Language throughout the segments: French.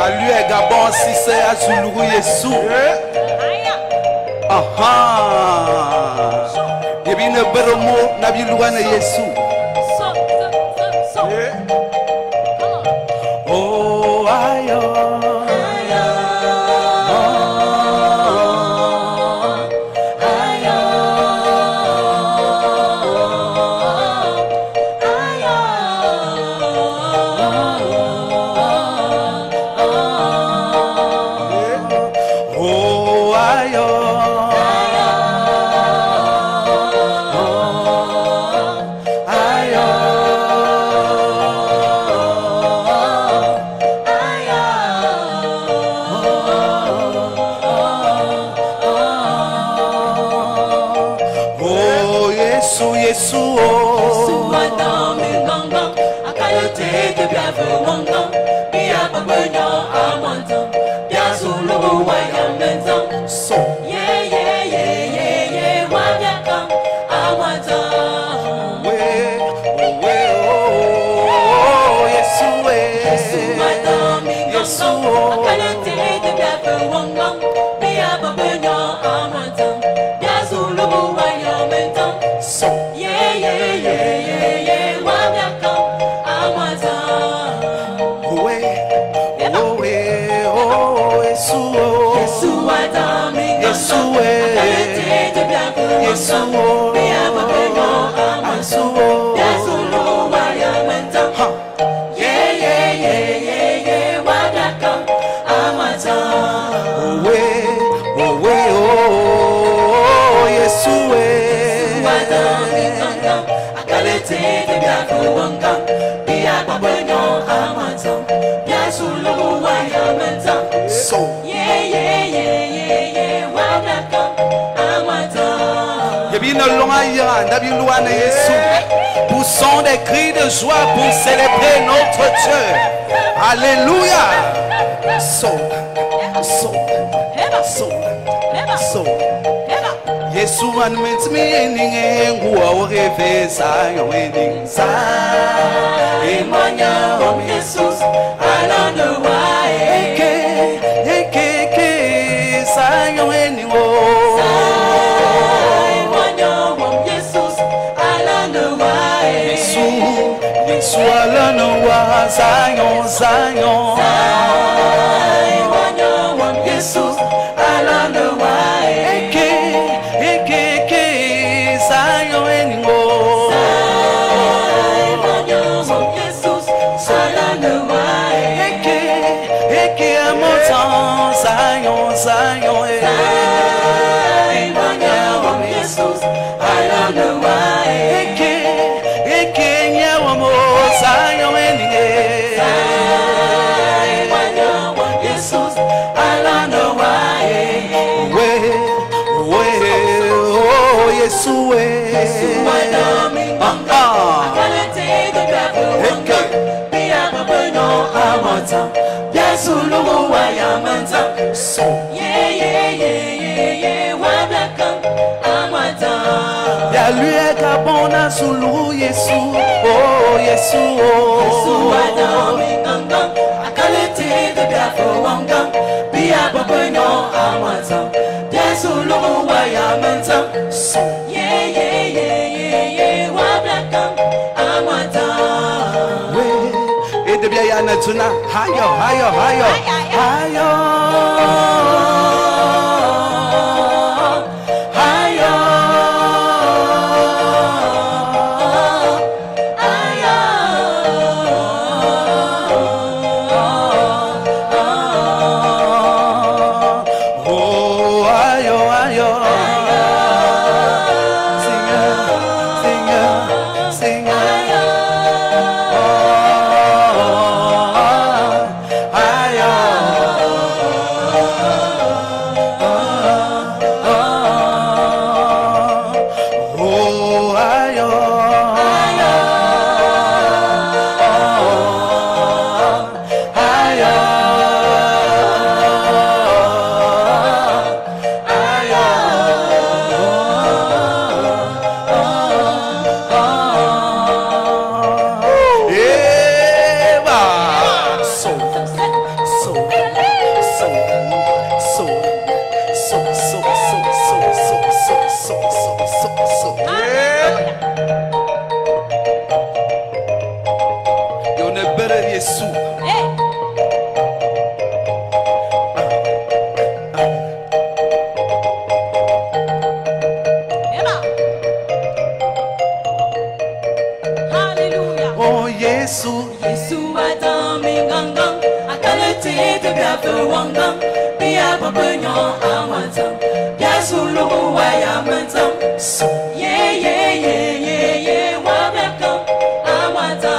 lui est Gabon si c'est à Zulu Yesu. Aha. Yebi ne beromo na biluana Yesu. Oh ayo. Poussons des cris de joie pour célébrer notre Dieu. Alléluia. Yesu anments me ening nguwa orefe sayo ening sa. Emanya om Jesus alanda wa eke sayo ening o. Alana wa Zion, Zion. Jesus, alana wa eke Zion anymore. Jesus, alana wa eke amotan Zion, Zion. Jesus, alana wa eke nyawamo. Zion Jesus, alana wa oh Yesu Yesu madami banga akalete de babo bia babeno amata Yesu lugo wa yamanta so yeah wa blaka amata ya lui est Gabona sulu Yesu oh Yesu Yesu madami banga akalete de babo wanga bia babeno amata Yesu lugo wa yamanta so yeah wa blaka amata we de bia na tuna hayo Yesu. Yesu Adam Mingangang, Akalete de Biafe Wangang, Bia Babanyon Awantam, Biasulu Wayamantam, yeah, Wabakam, Awantam.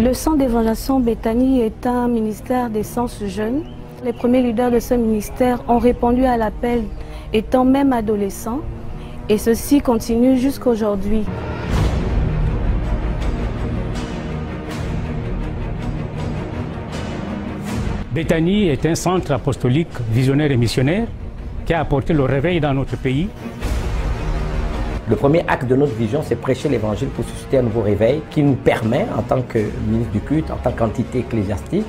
Le Centre d'évangélisation Béthanie est un ministère d'essence jeune. Les premiers leaders de ce ministère ont répondu à l'appel étant même adolescents et ceci continue jusqu'à aujourd'hui. Béthanie est un centre apostolique visionnaire et missionnaire qui a apporté le réveil dans notre pays. Le premier acte de notre vision, c'est prêcher l'évangile pour susciter un nouveau réveil qui nous permet, en tant que ministre du culte, en tant qu'entité ecclésiastique,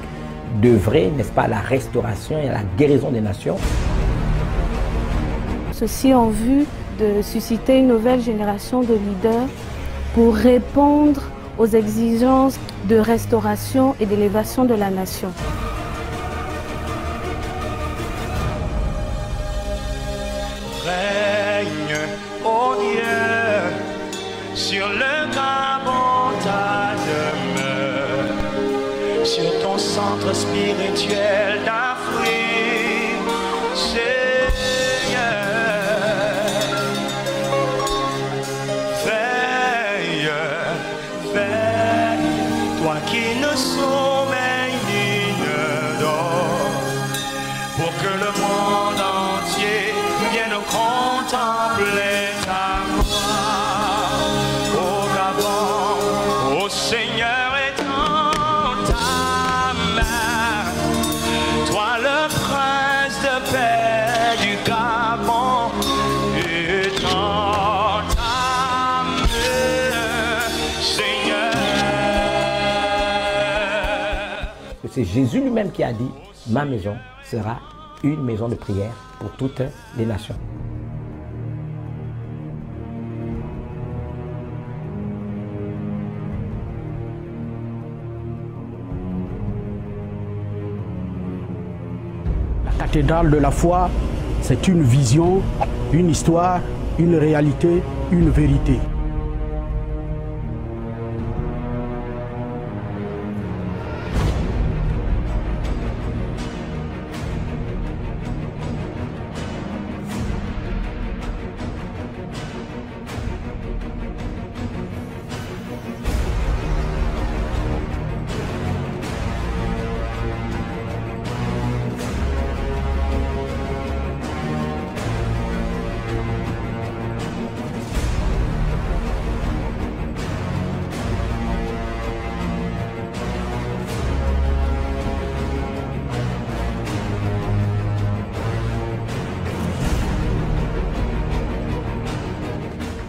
d'œuvrer, n'est-ce pas, à la restauration et à la guérison des nations. Ceci en vue de susciter une nouvelle génération de leaders pour répondre aux exigences de restauration et d'élévation de la nation. Règne, ô Dieu, sur le Gabon ta demeure, sur ton centre spirituel d'Afrique, Seigneur. Veille, toi qui ne sommeilles ni ne dors, pour que le monde entier vienne contempler ta gloire. Au Gabon, ô Seigneur, étends ta main, toi le prince de paix du Gabon, étends ta main, Seigneur. C'est Jésus lui-même qui a dit, ma maison sera une maison de prière pour toutes les nations. La cathédrale de la foi, c'est une vision, une histoire, une réalité, une vérité.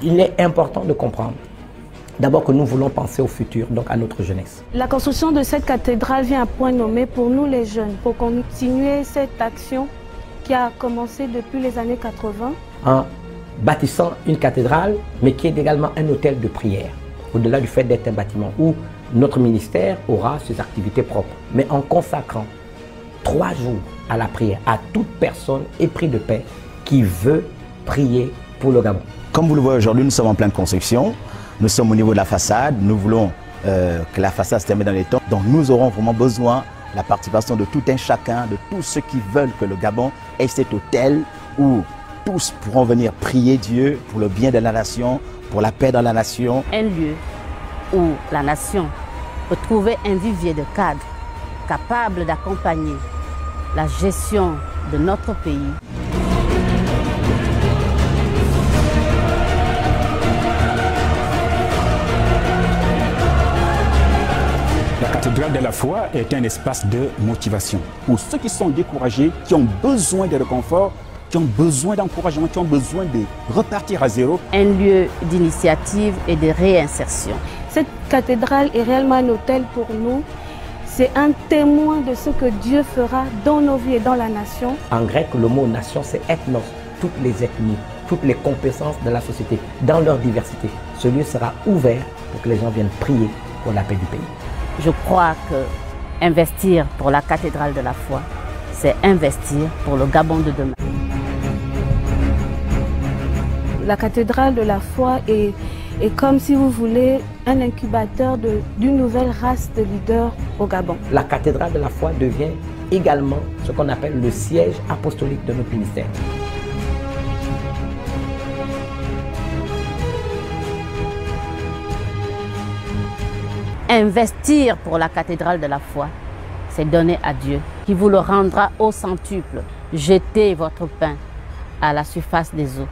Il est important de comprendre d'abord que nous voulons penser au futur, donc à notre jeunesse. La construction de cette cathédrale vient à point nommé pour nous les jeunes, pour continuer cette action qui a commencé depuis les années 80. En bâtissant une cathédrale, mais qui est également un hôtel de prière, au-delà du fait d'être un bâtiment où notre ministère aura ses activités propres, mais en consacrant 3 jours à la prière, à toute personne épris de paix qui veut prier pour le Gabon. Comme vous le voyez aujourd'hui, nous sommes en pleine construction. Nous sommes au niveau de la façade. Nous voulons que la façade se termine dans les temps. Donc nous aurons vraiment besoin de la participation de tout un chacun, de tous ceux qui veulent que le Gabon ait cet hôtel où tous pourront venir prier Dieu pour le bien de la nation, pour la paix dans la nation. Un lieu où la nation peut trouver un vivier de cadres capables d'accompagner la gestion de notre pays. La cathédrale de la foi est un espace de motivation pour ceux qui sont découragés, qui ont besoin de réconfort, qui ont besoin d'encouragement, qui ont besoin de repartir à zéro. Un lieu d'initiative et de réinsertion. Cette cathédrale est réellement un hôtel pour nous. C'est un témoin de ce que Dieu fera dans nos vies et dans la nation. En grec, le mot nation, c'est ethnos, toutes les ethnies, toutes les compétences de la société, dans leur diversité. Ce lieu sera ouvert pour que les gens viennent prier pour la paix du pays. Je crois que investir pour la cathédrale de la foi, c'est investir pour le Gabon de demain. La cathédrale de la foi est comme, si vous voulez, un incubateur d'une nouvelle race de leaders au Gabon. La cathédrale de la foi devient également ce qu'on appelle le siège apostolique de notre ministère. Investir pour la cathédrale de la foi, c'est donner à Dieu, qui vous le rendra au centuple. Jetez votre pain à la surface des eaux.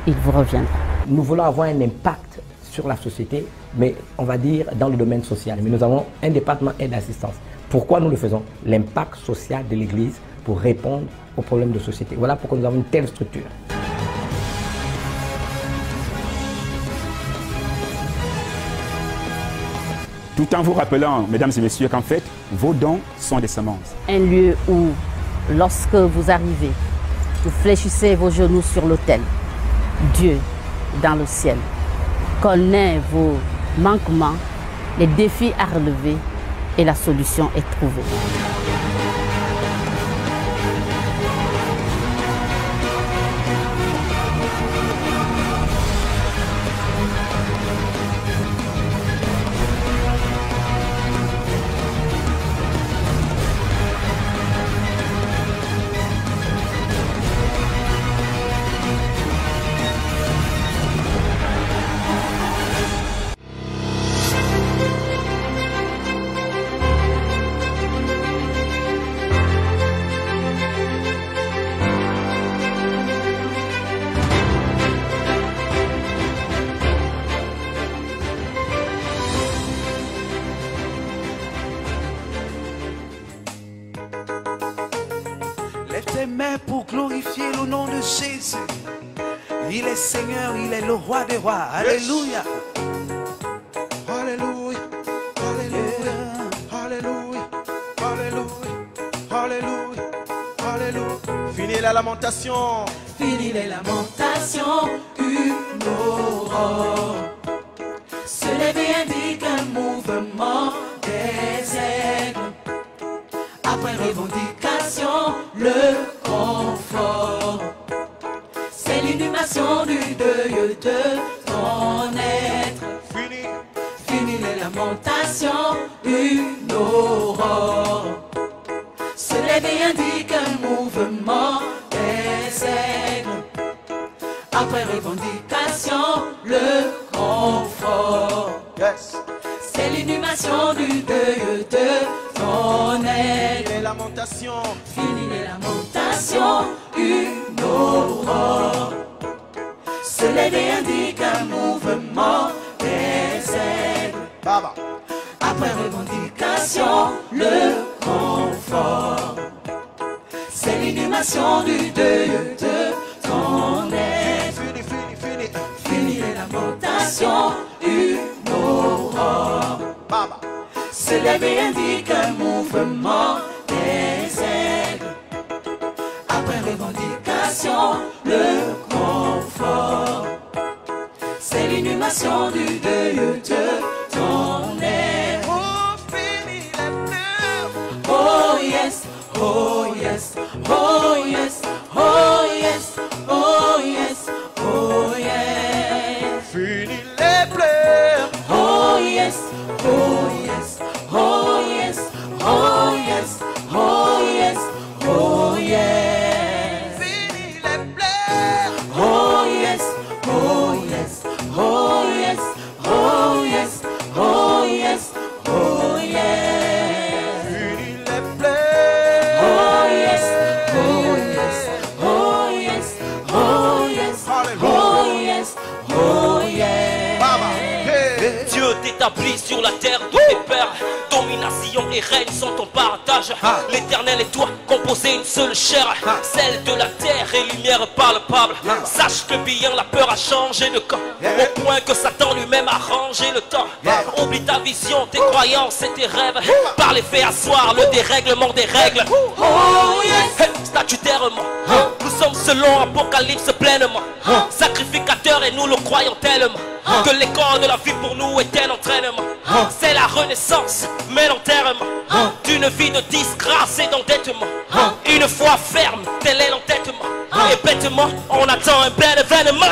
Il vous reviendra. Nous voulons avoir un impact sur la société, mais on va dire dans le domaine social. Mais nous avons un département aide assistance. Pourquoi nous le faisons? L'impact social de l'Église pour répondre aux problèmes de société. Voilà pourquoi nous avons une telle structure. Tout en vous rappelant, mesdames et messieurs, qu'en fait, vos dons sont des semences. Un lieu où, lorsque vous arrivez, vous fléchissez vos genoux sur l'autel. Dieu, dans le ciel, connaît vos manquements, les défis à relever et la solution est trouvée. Lève tes mains pour glorifier le nom de Jésus. Il est Seigneur, il est le roi des rois. Alléluia. Alléluia. Alléluia. Alléluia. Alléluia. Alléluia. Alléluia. Fini la lamentation. Fini les lamentations, une aurore. Se lever indique un mouvement des aigles. Après revendication, le confort. C'est l'inhumation du deuil de ton être. Fini les lamentations, une aurore. Se lever indique un mouvement des aigles. Après revendication, le confort. C'est l'inhumation du deuil de ton aigle. Les lamentations. Fini les lamentations, une aurore. Se lever indique un mouvement des aigles. Baba. Après revendication, le confort. C'est l'inhumation du deuil de ton être. Fini les lamentations, une aurore. Baba. Se lever indique un mouvement des aigles. Après revendication, le confort. C'est l'inhumation du deuil de ton être. Oh, fini les pleurs. Oh yes, oh yes, oh yes, oh yes, oh yes, oh yes. Fini les pleurs. Oh yes, oh yes, oh yes, oh yes, oh yes, oh yes. Fini les pleurs. Oh yes, oh yes, oh yes, oh yes, oh yes, oh yes. Fini les pleurs. Oh yes, oh yes, oh yes, oh yes, oh yes, oh yes. Baba. Hey. Dieu t'établit sur la terre de tes pères. Domination et règne sont ton partage. L'éternel est toi, composé une seule chair, celle de la terre et lumière palpable. Sache que bien la peur a changé de camp, au point que Satan lui-même a rangé le temps. Oublie ta vision, tes croyances et tes rêves, par les faits asseoir le dérèglement des règles. Oh yes, statutairement, nous sommes selon Apocalypse pleinement sacrificateurs et nous le croyons tellement que l'école de la vie pour nous est un entraînement. C'est la renaissance, mais l'enterrement d'une vie de disgrâce et d'endettement. Une foi ferme, tel est l'entêtement, et bêtement on attend un bel événement.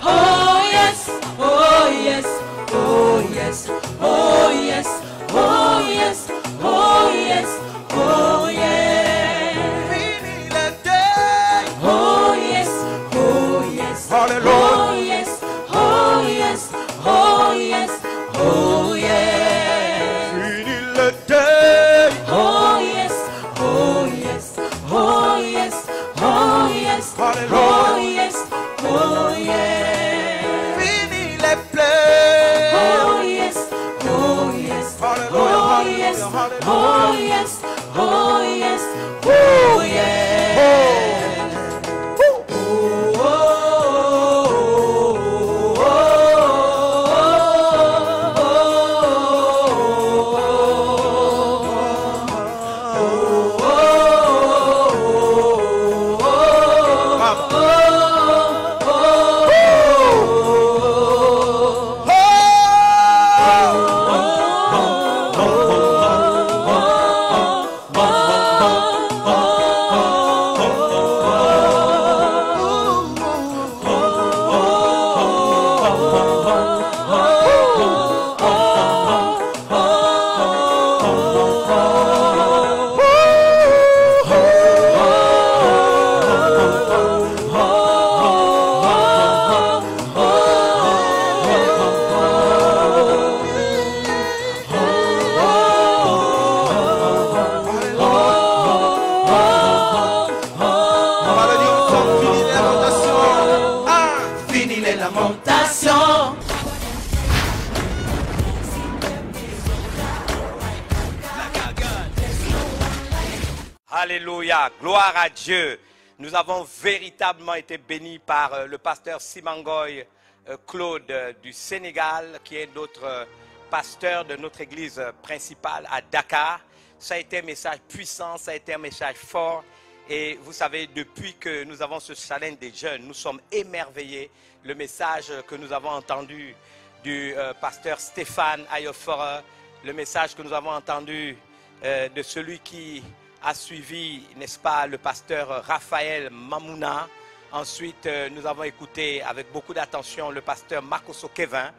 Oh yes, oh yes, oh yes, oh yes, oh yes, oh yes, oh yes. Fini le deuil. Oh yes, oh yes, Alléluia. oh yes, oh yes, oh yes, oh yes. Fini le deuil. Oh yes, oh yes, oh yes, oh yes, oh yes, oh yes. Fini les plaies. Oh yes, oh yes, oh yes, oh yes, oh yes, oh yes. Fini les lamentations. Alléluia, gloire à Dieu. Nous avons véritablement été bénis par le pasteur Simangoy Claude du Sénégal, qui est notre pasteur de notre église principale à Dakar. Ça a été un message puissant, ça a été un message fort. Et vous savez, depuis que nous avons ce challenge des jeunes, nous sommes émerveillés. Le message que nous avons entendu du pasteur Stéphane Ayofora, le message que nous avons entendu de celui qui a suivi, n'est-ce pas, le pasteur Raphaël Mamouna. Ensuite, nous avons écouté avec beaucoup d'attention le pasteur Makoso Kevin.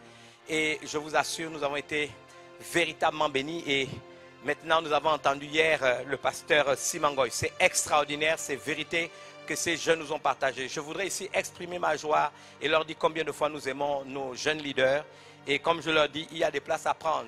Et je vous assure, nous avons été véritablement bénis. Et maintenant, nous avons entendu hier le pasteur Simangoy. C'est extraordinaire, c'est vérité que ces jeunes nous ont partagé. Je voudrais ici exprimer ma joie et leur dire combien de fois nous aimons nos jeunes leaders. Et comme je leur dis, il y a des places à prendre.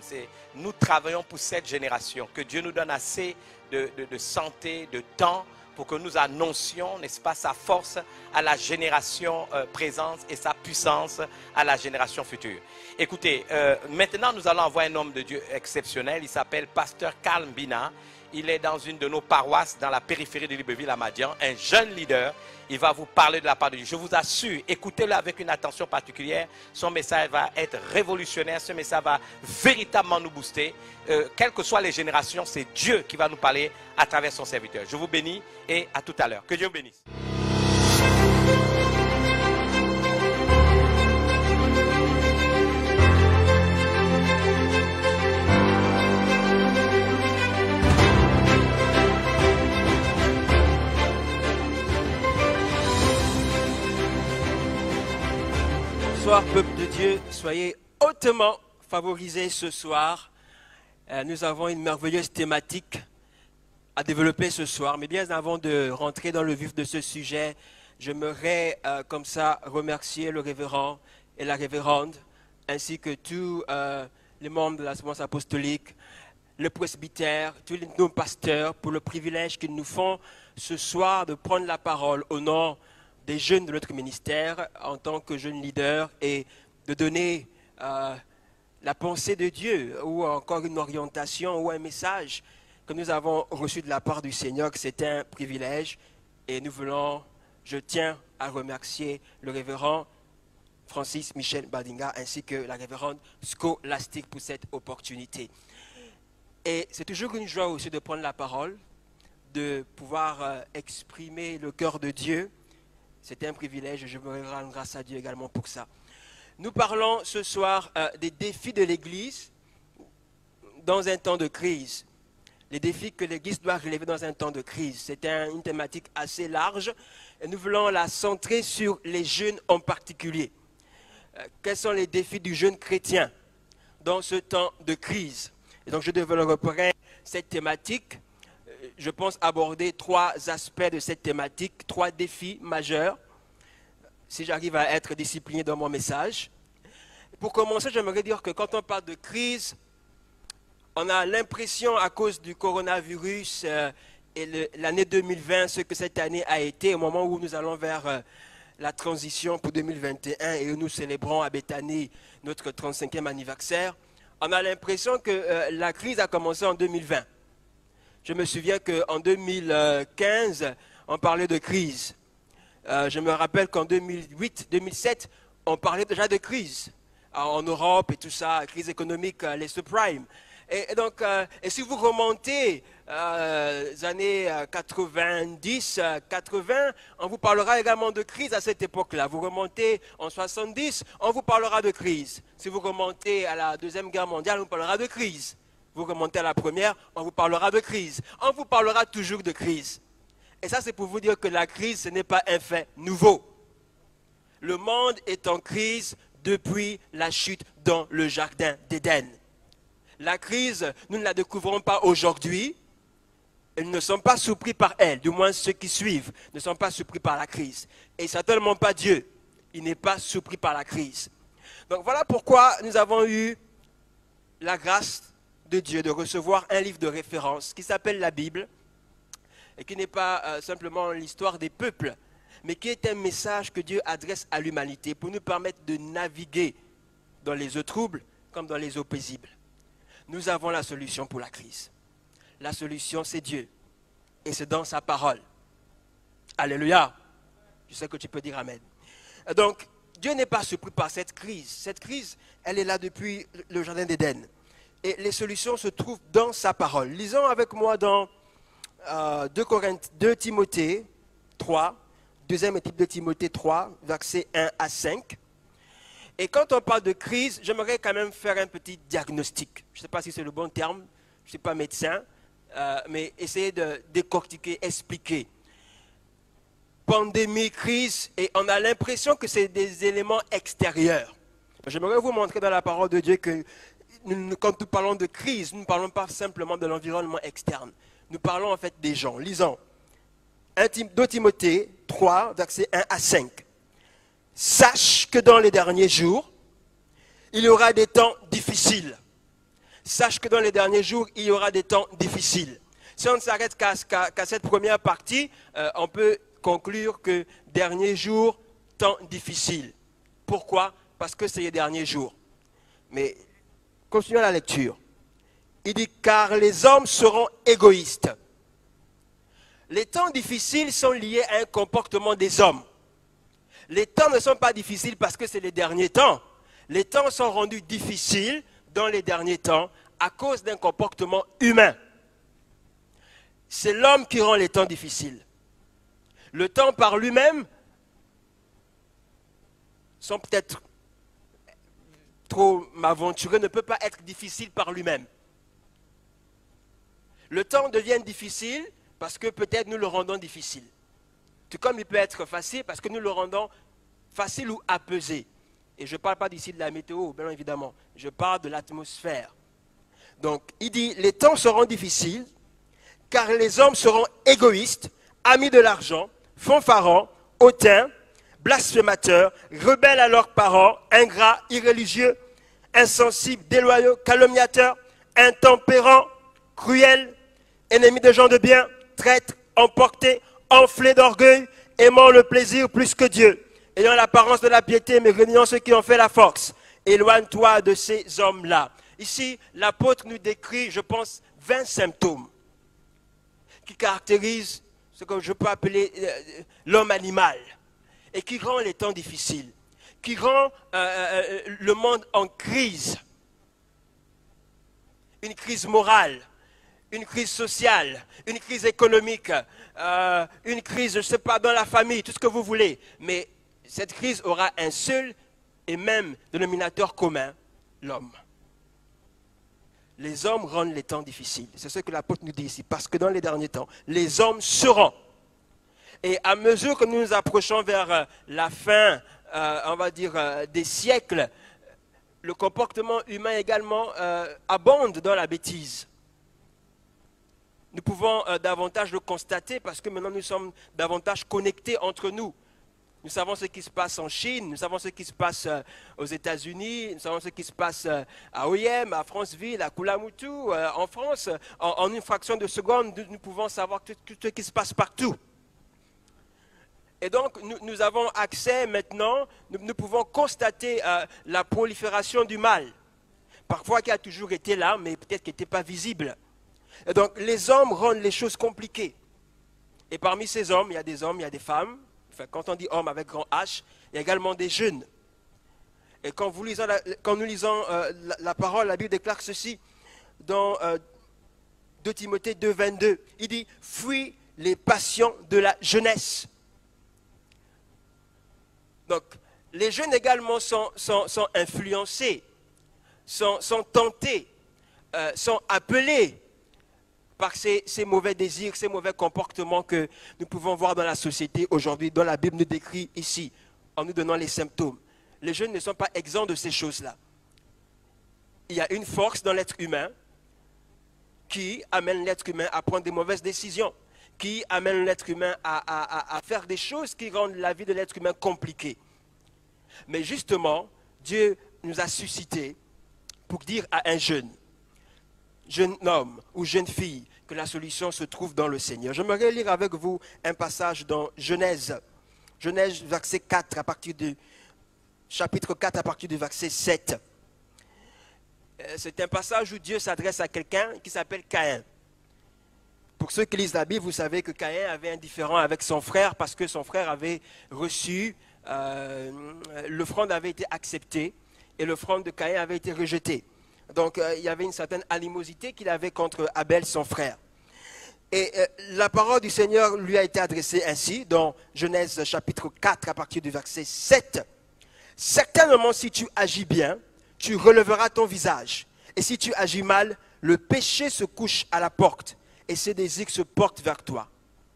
Nous travaillons pour cette génération. Que Dieu nous donne assez de santé, de temps, pour que nous annoncions, n'est-ce pas, sa force à la génération présente et sa puissance à la génération future. Écoutez, maintenant nous allons envoyer un homme de Dieu exceptionnel. Il s'appelle pasteur Karl Mbina. Il est dans une de nos paroisses dans la périphérie de Libreville à Madian, un jeune leader. Il va vous parler de la part de Dieu. Je vous assure, écoutez-le avec une attention particulière. Son message va être révolutionnaire. Ce message va véritablement nous booster. Quelles que soient les générations, c'est Dieu qui va nous parler à travers son serviteur. Je vous bénis et à tout à l'heure. Que Dieu vous bénisse. Bonsoir peuple de Dieu, soyez hautement favorisés ce soir. Nous avons une merveilleuse thématique à développer ce soir. Mais bien avant de rentrer dans le vif de ce sujet, j'aimerais comme ça remercier le révérend et la révérende, ainsi que tous les membres de la Semence apostolique, le presbytère, tous nos pasteurs pour le privilège qu'ils nous font ce soir de prendre la parole au nom des jeunes de notre ministère en tant que jeunes leaders et de donner la pensée de Dieu ou encore une orientation ou un message que nous avons reçu de la part du Seigneur, que c'est un privilège. Et je tiens à remercier le révérend Francis Michel Badinga ainsi que la révérende Scolastique pour cette opportunité. Et c'est toujours une joie aussi de prendre la parole, de pouvoir exprimer le cœur de Dieu. C'est un privilège et je me rends grâce à Dieu également pour ça. Nous parlons ce soir des défis de l'Église dans un temps de crise. Les défis que l'Église doit relever dans un temps de crise. C'est une thématique assez large et nous voulons la centrer sur les jeunes en particulier. Quels sont les défis du jeune chrétien dans ce temps de crise? Et donc je développerai cette thématique. Je pense aborder 3 aspects de cette thématique, 3 défis majeurs, si j'arrive à être discipliné dans mon message. Pour commencer, j'aimerais dire que quand on parle de crise, on a l'impression à cause du coronavirus et l'année 2020, ce que cette année a été, au moment où nous allons vers la transition pour 2021 et où nous célébrons à Bethany notre 35e anniversaire, on a l'impression que la crise a commencé en 2020. Je me souviens qu'en 2015, on parlait de crise. Je me rappelle qu'en 2008-2007, on parlait déjà de crise. En Europe et tout ça, crise économique, les subprimes. Et donc, si vous remontez aux années 90, 80, on vous parlera également de crise à cette époque-là. Vous remontez en 70, on vous parlera de crise. Si vous remontez à la Deuxième Guerre mondiale, on vous parlera de crise. Vous remontez à la Première, on vous parlera de crise. On vous parlera toujours de crise. Et ça, c'est pour vous dire que la crise, ce n'est pas un fait nouveau. Le monde est en crise depuis la chute dans le jardin d'Éden. La crise, nous ne la découvrons pas aujourd'hui. Ils ne sont pas surpris par elle, du moins ceux qui suivent ne sont pas surpris par la crise. Et certainement pas Dieu. Il n'est pas surpris par la crise. Donc voilà pourquoi nous avons eu la grâce de Dieu de recevoir un livre de référence qui s'appelle la Bible et qui n'est pas simplement l'histoire des peuples, mais qui est un message que Dieu adresse à l'humanité pour nous permettre de naviguer dans les eaux troubles comme dans les eaux paisibles. Nous avons la solution pour la crise. La solution, c'est Dieu. Et c'est dans sa parole. Alléluia. Je sais que tu peux dire Amen. Donc, Dieu n'est pas surpris par cette crise. Cette crise, elle est là depuis le jardin d'Éden. Et les solutions se trouvent dans sa parole. Lisons avec moi dans 2 Timothée 3, deuxième épître de Timothée 3, versets 1 à 5. Et quand on parle de crise, j'aimerais quand même faire un petit diagnostic. Je ne sais pas si c'est le bon terme, je ne suis pas médecin, mais essayer de décortiquer, expliquer. Pandémie, crise, et on a l'impression que c'est des éléments extérieurs. J'aimerais vous montrer dans la parole de Dieu que quand nous parlons de crise, nous ne parlons pas simplement de l'environnement externe. Nous parlons en fait des gens. Lisons 2 Timothée 3, versets 1 à 5. Sache que dans les derniers jours, il y aura des temps difficiles. Sache que dans les derniers jours, il y aura des temps difficiles. Si on ne s'arrête qu'à cette première partie, on peut conclure que derniers jours, temps difficiles. Pourquoi? Parce que c'est les derniers jours. Mais continuons la lecture. Il dit, car les hommes seront égoïstes. Les temps difficiles sont liés à un comportement des hommes. Les temps ne sont pas difficiles parce que c'est les derniers temps. Les temps sont rendus difficiles dans les derniers temps à cause d'un comportement humain. C'est l'homme qui rend les temps difficiles. Le temps par lui-même sont peut-être trop m'aventurer, ne peut pas être difficile par lui-même. Le temps devient difficile parce que peut-être nous le rendons difficile. Tout comme il peut être facile parce que nous le rendons facile ou apaisé. Et je ne parle pas d'ici de la météo, bien évidemment. Je parle de l'atmosphère. Donc, il dit, les temps seront difficiles, car les hommes seront égoïstes, amis de l'argent, fanfarons, hautains, blasphémateurs, rebelles à leurs parents, ingrats, irréligieux, insensibles, déloyaux, calomniateurs, intempérants, cruels, ennemis de gens de bien, traîtres, emportés, enflés d'orgueil, aimant le plaisir plus que Dieu, ayant l'apparence de la piété, mais reniant ceux qui en fait la force. éloigne-toi de ces hommes-là. Ici, l'apôtre nous décrit, je pense, 20 symptômes qui caractérisent ce que je peux appeler l'homme animal et qui rend les temps difficiles, qui rend le monde en crise. Une crise morale, une crise sociale, une crise économique, une crise, je ne sais pas, dans la famille, tout ce que vous voulez. Mais cette crise aura un seul et même dénominateur commun, l'homme. Les hommes rendent les temps difficiles. C'est ce que l'apôtre nous dit ici. Parce que dans les derniers temps, les hommes seront. Et à mesure que nous nous approchons vers la fin, on va dire, des siècles, le comportement humain également abonde dans la bêtise. Nous pouvons davantage le constater parce que maintenant nous sommes davantage connectés entre nous. Nous savons ce qui se passe en Chine, nous savons ce qui se passe aux États-Unis, nous savons ce qui se passe à Oyem, à Franceville, à Koulamoutou, en France. En une fraction de seconde, nous pouvons savoir tout ce qui se passe partout. Et donc, nous avons accès maintenant, nous pouvons constater la prolifération du mal. Parfois qui a toujours été là, mais peut-être qui n'était pas visible. Et donc, les hommes rendent les choses compliquées. Et parmi ces hommes, il y a des femmes. Enfin, quand on dit homme avec grand H, il y a également des jeunes. Et quand nous lisons la parole, la Bible déclare ceci dans 2 Timothée 2, 22. Il dit « Fuis les passions de la jeunesse ». Donc, les jeunes également sont influencés, sont tentés, sont appelés par ces mauvais désirs, ces mauvais comportements que nous pouvons voir dans la société aujourd'hui, dont la Bible nous décrit ici, en nous donnant les symptômes. Les jeunes ne sont pas exempts de ces choses-là. Il y a une force dans l'être humain qui amène l'être humain à prendre des mauvaises décisions, qui amène l'être humain à faire des choses qui rendent la vie de l'être humain compliquée. Mais justement, Dieu nous a suscité pour dire à un jeune homme ou jeune fille que la solution se trouve dans le Seigneur. J'aimerais lire avec vous un passage dans Genèse verset 4 chapitre 4 à partir du verset 7. C'est un passage où Dieu s'adresse à quelqu'un qui s'appelle Caïn. Pour ceux qui lisent la Bible, vous savez que Caïn avait un différend avec son frère parce que son frère avait reçu, l'offrande avait été acceptée et l'offrande de Caïn avait été rejetée. Donc il y avait une certaine animosité qu'il avait contre Abel, son frère. Et la parole du Seigneur lui a été adressée ainsi dans Genèse chapitre 4 à partir du verset 7. « Certainement si tu agis bien, tu relèveras ton visage. Et si tu agis mal, le péché se couche à la porte et ses désirs se portent vers toi.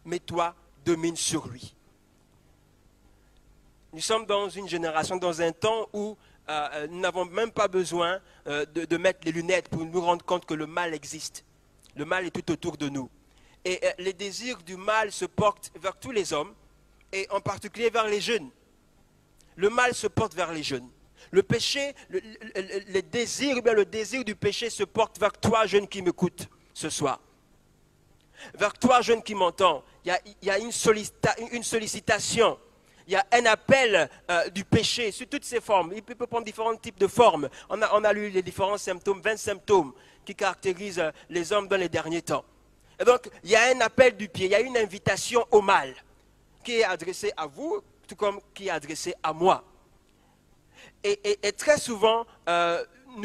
Mais toi, domine sur lui. » Nous sommes dans une génération, dans un temps où nous n'avons même pas besoin de mettre les lunettes pour nous rendre compte que le mal existe. Le mal est tout autour de nous. Et les désirs du mal se portent vers tous les hommes, et en particulier vers les jeunes. Le mal se porte vers les jeunes. Le péché, le désir du péché se porte vers toi, jeune qui m'écoute ce soir. Vers toi, jeune qui m'entend. Il y a une sollicitation. Il y a un appel du péché sous toutes ses formes. Il peut prendre différents types de formes. On a lu les différents symptômes, 20 symptômes qui caractérisent les hommes dans les derniers temps. Et donc, il y a un appel du pied, il y a une invitation au mal qui est adressée à vous, tout comme qui est adressée à moi. Et très souvent,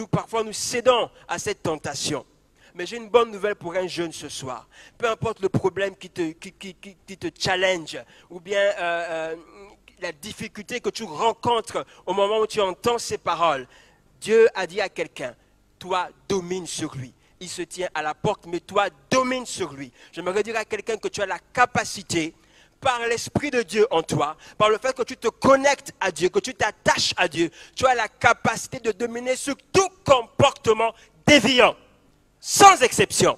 parfois nous cédons à cette tentation. Mais j'ai une bonne nouvelle pour un jeune ce soir. Peu importe le problème qui te challenge, ou bien la difficulté que tu rencontres au moment où tu entends ces paroles, Dieu a dit à quelqu'un, toi domine sur lui. Il se tient à la porte, mais toi domine sur lui. J'aimerais dire à quelqu'un que tu as la capacité, par l'Esprit de Dieu en toi, par le fait que tu te connectes à Dieu, que tu t'attaches à Dieu, tu as la capacité de dominer sur tout comportement déviant, sans exception.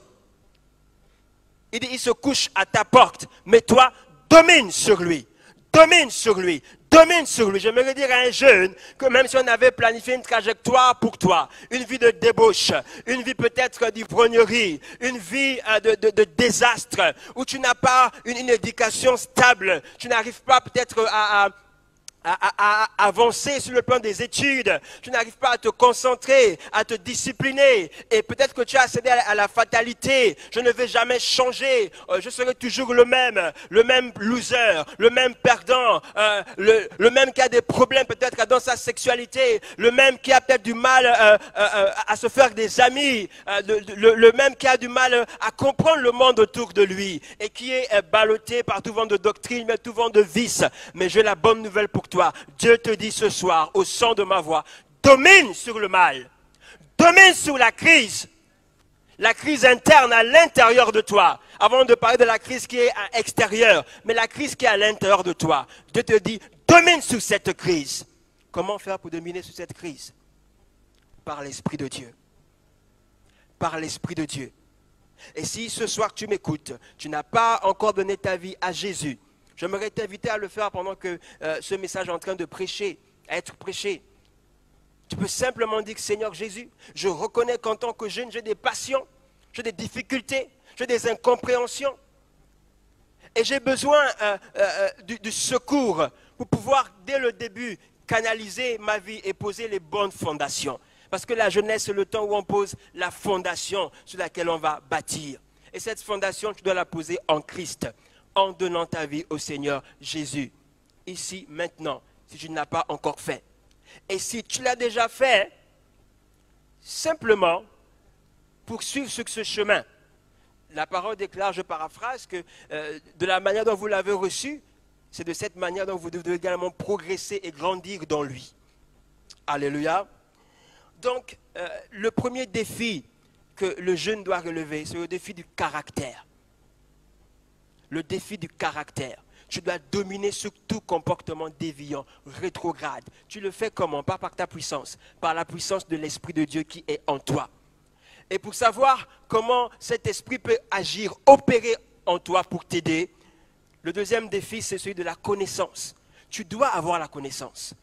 Il dit, il se couche à ta porte, mais toi, domine sur lui. Domine sur lui, domine sur lui. J'aimerais dire à un jeune que même si on avait planifié une trajectoire pour toi, une vie de débauche, une vie peut-être d'ivrognerie, une vie de désastre, où tu n'as pas une éducation stable, tu n'arrives pas peut-être à à avancer sur le plan des études, tu n'arrives pas à te concentrer, à te discipliner, et peut-être que tu as cédé à la fatalité, je ne vais jamais changer, je serai toujours le même loser, le même perdant, le même qui a des problèmes peut-être dans sa sexualité, le même qui a peut-être du mal à se faire des amis, le même qui a du mal à comprendre le monde autour de lui, et qui est ballotté par tout vent de doctrine, mais tout vent de vice. Mais j'ai la bonne nouvelle pour toi. Dieu te dit ce soir, au son de ma voix, domine sur le mal, domine sur la crise interne à l'intérieur de toi. Avant de parler de la crise qui est à l'extérieur, mais la crise qui est à l'intérieur de toi. Dieu te dit, domine sur cette crise. Comment faire pour dominer sur cette crise? Par l'Esprit de Dieu. Par l'Esprit de Dieu. Et si ce soir tu m'écoutes, tu n'as pas encore donné ta vie à Jésus, j'aimerais t'inviter à le faire pendant que ce message est en train de prêcher, à être prêché. Tu peux simplement dire, Seigneur Jésus, je reconnais qu'en tant que jeune, j'ai des passions, j'ai des difficultés, j'ai des incompréhensions. Et j'ai besoin du secours pour pouvoir, dès le début, canaliser ma vie et poser les bonnes fondations. Parce que la jeunesse, c'est le temps où on pose la fondation sur laquelle on va bâtir. Et cette fondation, tu dois la poser en Christ, en donnant ta vie au Seigneur Jésus, ici, maintenant, si tu ne l'as pas encore fait. Et si tu l'as déjà fait, simplement, poursuivre sur ce chemin. La parole déclare, je paraphrase, que de la manière dont vous l'avez reçu, c'est de cette manière dont vous devez également progresser et grandir dans lui. Alléluia. Donc, le premier défi que le jeune doit relever, c'est le défi du caractère. Le défi du caractère. Tu dois dominer sur tout comportement déviant, rétrograde. Tu le fais comment? Pas par ta puissance, par la puissance de l'Esprit de Dieu qui est en toi. Et pour savoir comment cet esprit peut agir, opérer en toi pour t'aider, le deuxième défi, c'est celui de la connaissance. Tu dois avoir la connaissance.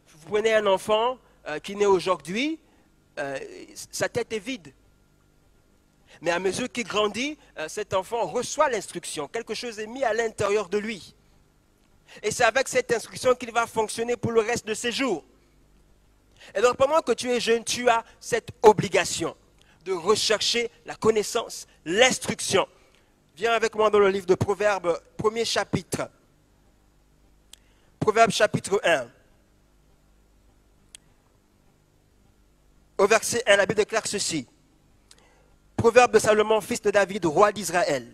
Vous prenez un enfant qui naît aujourd'hui, sa tête est vide. Mais à mesure qu'il grandit, cet enfant reçoit l'instruction. Quelque chose est mis à l'intérieur de lui. Et c'est avec cette instruction qu'il va fonctionner pour le reste de ses jours. Et donc pendant que tu es jeune, tu as cette obligation de rechercher la connaissance, l'instruction. Viens avec moi dans le livre de Proverbes, premier chapitre. Proverbes chapitre 1. Au verset 1, la Bible déclare ceci. Proverbe de Salomon, fils de David, roi d'Israël,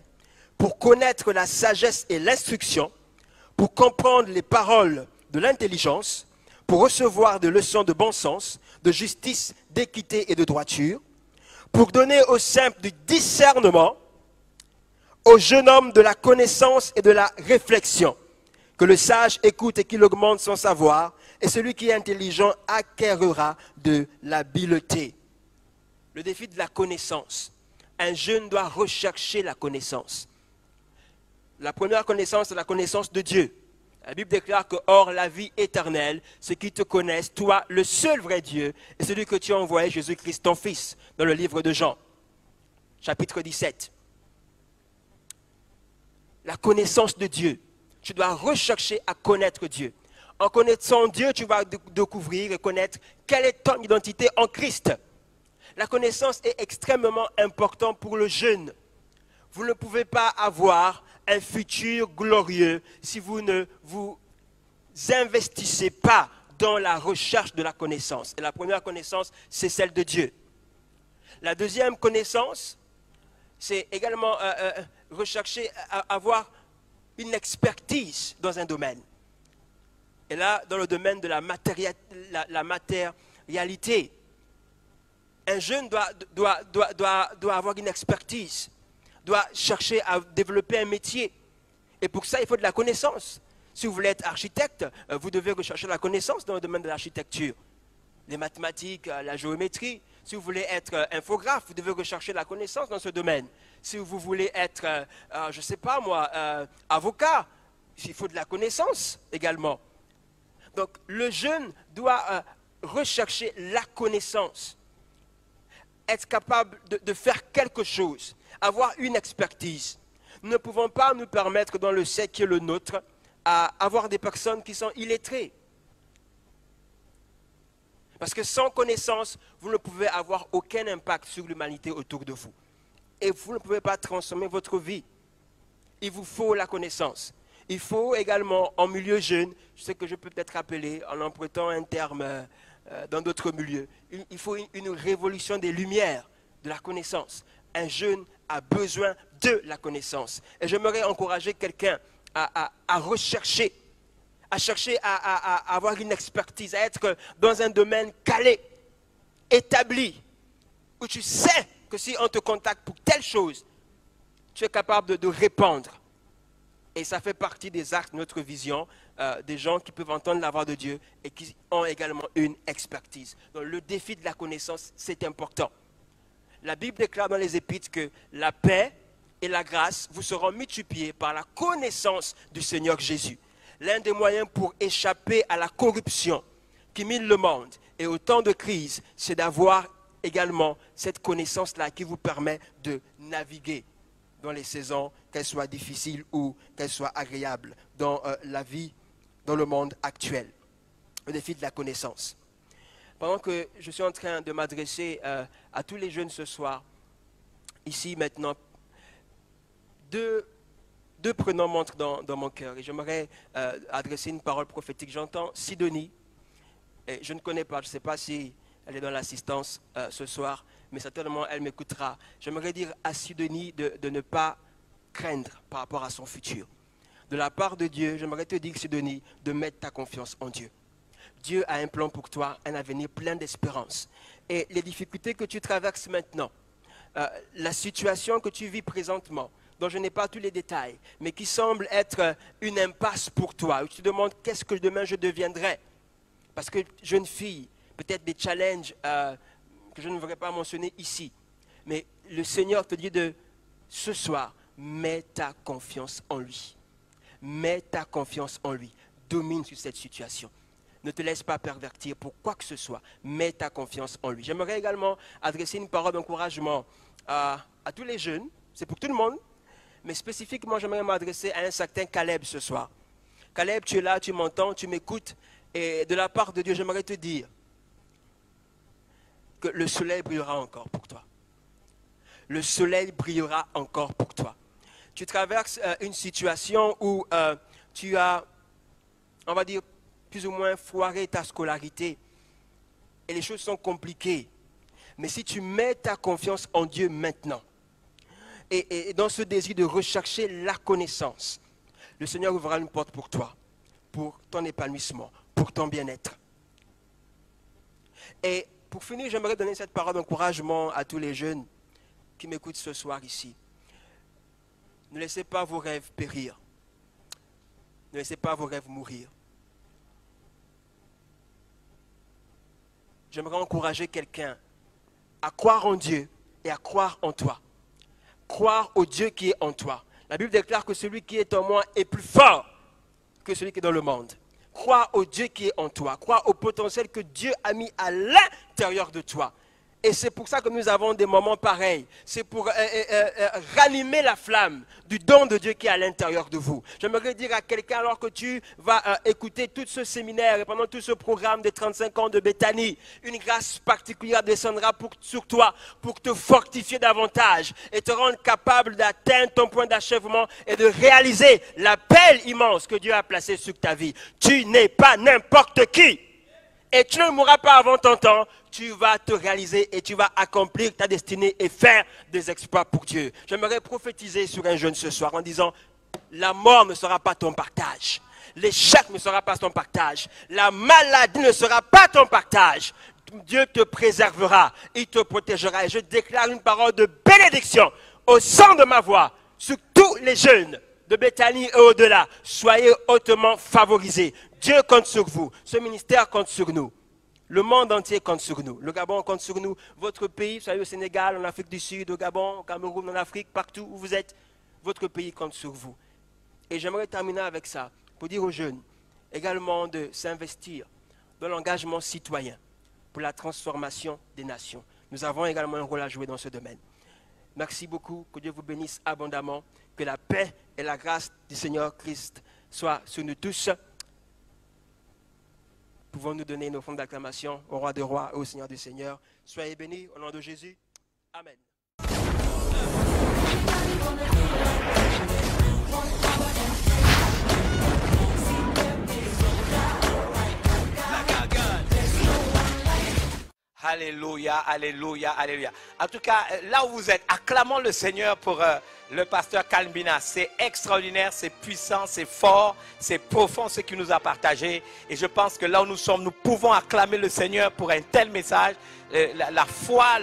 pour connaître la sagesse et l'instruction, pour comprendre les paroles de l'intelligence, pour recevoir des leçons de bon sens, de justice, d'équité et de droiture, pour donner aux simples du discernement, au jeune homme de la connaissance et de la réflexion, que le sage écoute et qu'il augmente son savoir, et celui qui est intelligent acquérera de l'habileté. Le défi de la connaissance. Un jeune doit rechercher la connaissance. La première connaissance, c'est la connaissance de Dieu. La Bible déclare que, or, la vie éternelle, ceux qui te connaissent, toi, le seul vrai Dieu, et celui que tu as envoyé, Jésus-Christ, ton Fils, dans le livre de Jean, chapitre 17. La connaissance de Dieu. Tu dois rechercher à connaître Dieu. En connaissant Dieu, tu vas découvrir et connaître quelle est ton identité en Christ. La connaissance est extrêmement importante pour le jeune. Vous ne pouvez pas avoir un futur glorieux si vous ne vous investissez pas dans la recherche de la connaissance. Et la première connaissance, c'est celle de Dieu. La deuxième connaissance, c'est également rechercher à avoir une expertise dans un domaine. Et là, dans le domaine de la matérialité, un jeune doit avoir une expertise, doit chercher à développer un métier. Et pour ça, il faut de la connaissance. Si vous voulez être architecte, vous devez rechercher la connaissance dans le domaine de l'architecture. Les mathématiques, la géométrie. Si vous voulez être infographe, vous devez rechercher la connaissance dans ce domaine. Si vous voulez être, je ne sais pas moi, avocat, il faut de la connaissance également. Donc, le jeune doit rechercher la connaissance. Être capable de faire quelque chose, avoir une expertise. Nous ne pouvons pas nous permettre dans le siècle qui est le nôtre à avoir des personnes qui sont illettrées. Parce que sans connaissance, vous ne pouvez avoir aucun impact sur l'humanité autour de vous. Et vous ne pouvez pas transformer votre vie. Il vous faut la connaissance. Il faut également, en milieu jeune, je sais que je peux peut-être appeler, en empruntant un terme dans d'autres milieux, il faut une révolution des lumières, de la connaissance. Un jeune a besoin de la connaissance. Et j'aimerais encourager quelqu'un à rechercher, à avoir une expertise, à être dans un domaine calé, établi, où tu sais que si on te contacte pour telle chose, tu es capable de répondre. Et ça fait partie des actes de notre vision, des gens qui peuvent entendre la voix de Dieu et qui ont également une expertise. Donc le défi de la connaissance, c'est important. La Bible déclare dans les Épîtres que la paix et la grâce vous seront multipliées par la connaissance du Seigneur Jésus. L'un des moyens pour échapper à la corruption qui mine le monde et au temps de crise, c'est d'avoir également cette connaissance-là qui vous permet de naviguer dans les saisons, qu'elles soient difficiles ou qu'elles soient agréables dans la vie, dans le monde actuel. Le défi de la connaissance. Pendant que je suis en train de m'adresser à tous les jeunes ce soir, ici maintenant, deux prénoms montrent dans mon cœur et j'aimerais adresser une parole prophétique. J'entends Sidonie, et je ne connais pas, je ne sais pas si elle est dans l'assistance ce soir, mais certainement elle m'écoutera. J'aimerais dire à Sidonie de ne pas craindre par rapport à son futur. De la part de Dieu, j'aimerais te dire, Sidonie, de mettre ta confiance en Dieu. Dieu a un plan pour toi, un avenir plein d'espérance. Et les difficultés que tu traverses maintenant, la situation que tu vis présentement, dont je n'ai pas tous les détails, mais qui semble être une impasse pour toi, où tu te demandes qu'est-ce que demain je deviendrai. Parce que, jeune fille, peut-être des challenges que je ne voudrais pas mentionner ici, mais le Seigneur te dit ce soir, mets ta confiance en lui. Mets ta confiance en lui. Domine sur cette situation. Ne te laisse pas pervertir pour quoi que ce soit. Mets ta confiance en lui. J'aimerais également adresser une parole d'encouragement à tous les jeunes. C'est pour tout le monde. Mais spécifiquement, j'aimerais m'adresser à un certain Caleb ce soir. Caleb, tu es là, tu m'entends, tu m'écoutes. Et de la part de Dieu, j'aimerais te dire que le soleil brillera encore pour toi. Le soleil brillera encore pour toi. Tu traverses une situation où tu as, on va dire, plus ou moins foiré ta scolarité. Et les choses sont compliquées. Mais si tu mets ta confiance en Dieu maintenant, et dans ce désir de rechercher la connaissance, le Seigneur ouvrira une porte pour toi, pour ton épanouissement, pour ton bien-être. Et pour finir, j'aimerais donner cette parole d'encouragement à tous les jeunes qui m'écoutent ce soir ici. Ne laissez pas vos rêves périr. Ne laissez pas vos rêves mourir. J'aimerais encourager quelqu'un à croire en Dieu et à croire en toi. Croire au Dieu qui est en toi. La Bible déclare que celui qui est en moi est plus fort que celui qui est dans le monde. Crois au Dieu qui est en toi. Crois au potentiel que Dieu a mis à l'intérieur de toi. Et c'est pour ça que nous avons des moments pareils. C'est pour ranimer la flamme du don de Dieu qui est à l'intérieur de vous. J'aimerais dire à quelqu'un, alors que tu vas écouter tout ce séminaire et pendant tout ce programme de 35 ans de Béthanie, une grâce particulière descendra sur toi pour te fortifier davantage et te rendre capable d'atteindre ton point d'achèvement et de réaliser l'appel immense que Dieu a placé sur ta vie. Tu n'es pas n'importe qui. Et tu ne mourras pas avant ton temps, tu vas te réaliser et tu vas accomplir ta destinée et faire des exploits pour Dieu. J'aimerais prophétiser sur un jeune ce soir en disant, la mort ne sera pas ton partage. L'échec ne sera pas ton partage. La maladie ne sera pas ton partage. Dieu te préservera, il te protégera. Et je déclare une parole de bénédiction au son de ma voix sur tous les jeunes de Béthanie et au-delà. Soyez hautement favorisés. Dieu compte sur vous. Ce ministère compte sur nous. Le monde entier compte sur nous. Le Gabon compte sur nous. Votre pays, vous savez, au Sénégal, en Afrique du Sud, au Gabon, au Cameroun, en Afrique, partout où vous êtes, votre pays compte sur vous. Et j'aimerais terminer avec ça, pour dire aux jeunes également de s'investir dans l'engagement citoyen pour la transformation des nations. Nous avons également un rôle à jouer dans ce domaine. Merci beaucoup, que Dieu vous bénisse abondamment, que la paix et la grâce du Seigneur Christ soit sur nous tous. Pouvons-nous donner nos formes d'acclamation au roi des rois et au Seigneur des seigneurs. Soyez bénis au nom de Jésus. Amen. Alléluia, alléluia, alléluia. En tout cas, là où vous êtes, acclamons le Seigneur pour le pasteur Kalmbina. C'est extraordinaire, c'est puissant, c'est fort, c'est profond ce qu'il nous a partagé. Et je pense que là où nous sommes, nous pouvons acclamer le Seigneur pour un tel message. La foi,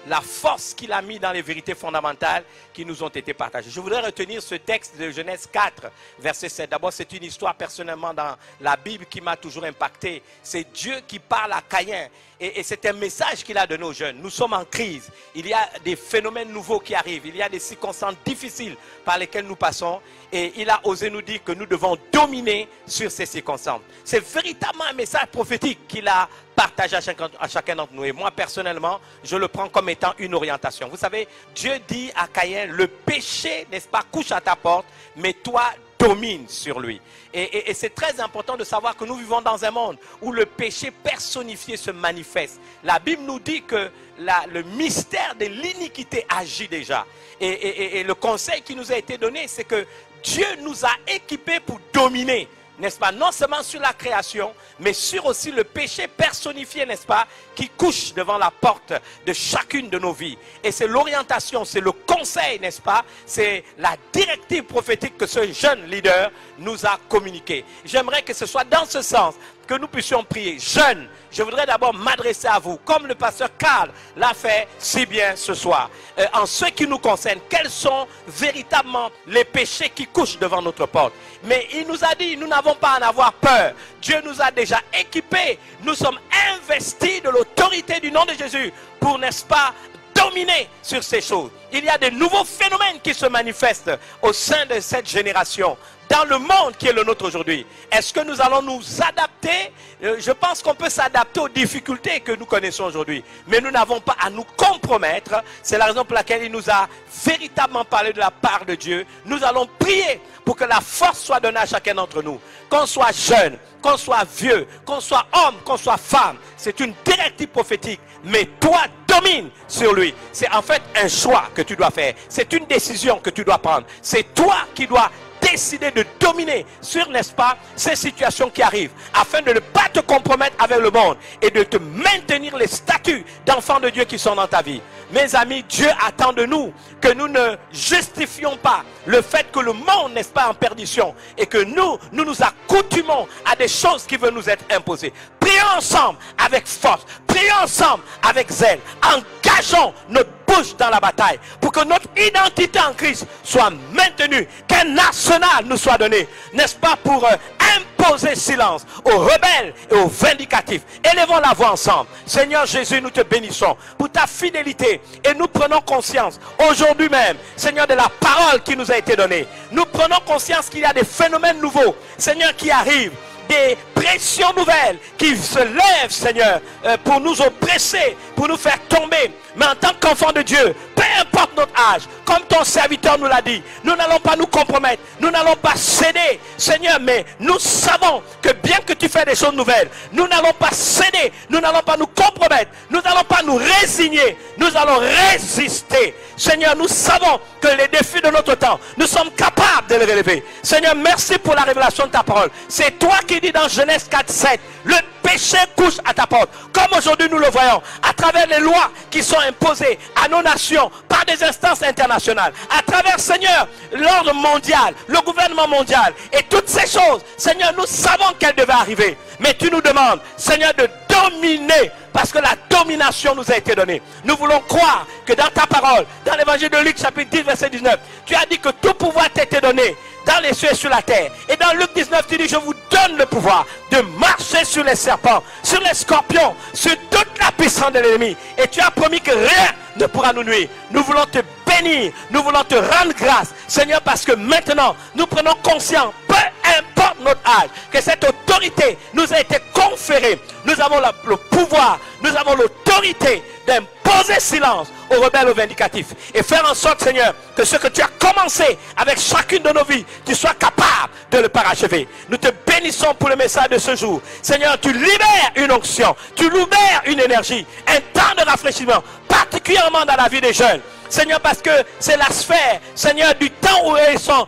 la force qu'il a mis dans les vérités fondamentales qui nous ont été partagées. Je voudrais retenir ce texte de Genèse 4, verset 7. D'abord, c'est une histoire personnellement dans la Bible qui m'a toujours impacté. C'est Dieu qui parle à Caïn. Et c'est un message qu'il a donné aux jeunes. Nous sommes en crise. Il y a des phénomènes nouveaux qui arrivent. Il y a des circonstances difficiles par lesquelles nous passons. Et il a osé nous dire que nous devons dominer sur ces circonstances. C'est véritablement un message prophétique qu'il a partagé à chacun d'entre nous. Et moi, personnellement, je le prends comme étant une orientation. Vous savez, Dieu dit à Caïn, le péché, n'est-ce pas, couche à ta porte, mais toi, domine sur lui. Et c'est très important de savoir que nous vivons dans un monde où le péché personnifié se manifeste. La Bible nous dit que le mystère de l'iniquité agit déjà. Et le conseil qui nous a été donné, c'est que Dieu nous a équipés pour dominer, n'est-ce pas, non seulement sur la création, mais sur aussi le péché personnifié, n'est-ce pas, qui couche devant la porte de chacune de nos vies. Et c'est l'orientation, c'est le conseil, n'est-ce pas, c'est la directive prophétique que ce jeune leader nous a communiqué. J'aimerais que ce soit dans ce sens que nous puissions prier. Jeunes, je voudrais d'abord m'adresser à vous, comme le pasteur Karl l'a fait si bien ce soir. En ce qui nous concerne, quels sont véritablement les péchés qui couchent devant notre porte? Mais il nous a dit, nous n'avons pas à en avoir peur. Dieu nous a déjà équipés. Nous sommes investis de l'autorité du nom de Jésus pour, n'est-ce pas, dominer sur ces choses. Il y a de nouveaux phénomènes qui se manifestent au sein de cette génération, dans le monde qui est le nôtre aujourd'hui. Est-ce que nous allons nous adapter? Je pense qu'on peut s'adapter aux difficultés que nous connaissons aujourd'hui. Mais nous n'avons pas à nous compromettre. C'est la raison pour laquelle il nous a véritablement parlé de la part de Dieu. Nous allons prier pour que la force soit donnée à chacun d'entre nous. Qu'on soit jeune, qu'on soit vieux, qu'on soit homme, qu'on soit femme. C'est une directive prophétique. Mais toi, domine sur lui. C'est en fait un choix que tu dois faire. C'est une décision que tu dois prendre. C'est toi qui dois décider de dominer sur, n'est-ce pas, ces situations qui arrivent, afin de ne pas te compromettre avec le monde et de te maintenir les statuts d'enfants de Dieu qui sont dans ta vie. Mes amis, Dieu attend de nous que nous ne justifions pas le fait que le monde n'est pas en perdition et que nous nous accoutumons à des choses qui veulent nous être imposées. Prions ensemble avec force, prions ensemble avec zèle, engageons notre bouche dans la bataille pour que notre identité en Christ soit maintenue, qu'un arsenal nous soit donné, n'est-ce pas, pour imposer silence aux rebelles et aux vindicatifs. Élevons la voix ensemble. Seigneur Jésus, nous te bénissons pour ta fidélité et nous prenons conscience aujourd'hui même, Seigneur, de la parole qui nous a été donnée. Nous prenons conscience qu'il y a des phénomènes nouveaux, Seigneur, qui arrivent, des pressions nouvelles qui se lèvent, Seigneur, pour nous oppresser, pour nous faire tomber. Mais en tant qu'enfants de Dieu, peu importe notre âge, comme ton serviteur nous l'a dit, nous n'allons pas nous compromettre, nous n'allons pas céder, Seigneur, mais nous savons que bien que tu fais des choses nouvelles, nous n'allons pas céder, nous n'allons pas nous compromettre, nous n'allons pas nous résigner, nous allons résister. Seigneur, nous savons que les défis de notre temps, nous sommes capables de les relever. Seigneur, merci pour la révélation de ta parole. C'est toi qui dis dans Genèse 4, 7, le péché couche à ta porte. Comme aujourd'hui nous le voyons, à travers les lois qui sont imposées à nos nations par des instances internationales, à travers, Seigneur, l'ordre mondial, le gouvernement mondial et toutes ces choses, Seigneur, nous savons qu'elles devaient arriver. Mais tu nous demandes, Seigneur, de dominer, parce que la domination nous a été donnée. Nous voulons croire que dans ta parole, dans l'évangile de Luc chapitre 10 verset 19, tu as dit que tout pouvoir t'a été donné dans les cieux et sur la terre. Et dans Luc 19, tu dis, je vous donne le pouvoir de marcher sur les serpents, sur les scorpions, sur toute la puissance de l'ennemi. Et tu as promis que rien ne pourra nous nuire. Nous voulons te bénir, nous voulons te rendre grâce, Seigneur, parce que maintenant, nous prenons conscience, peu importe notre âge, que cette autorité nous a été conférée. Nous avons le pouvoir, nous avons l'autorité d'imposer silence aux rebelles, aux vindicatifs. Et faire en sorte, Seigneur, que ce que tu as commencé avec chacune de nos vies, tu sois capable de le parachever. Nous te bénissons pour le message de ce jour. Seigneur, tu libères une onction, tu libères une énergie, un temps de rafraîchissement, particulièrement dans la vie des jeunes. Seigneur, parce que c'est la sphère, Seigneur, du temps où ils sont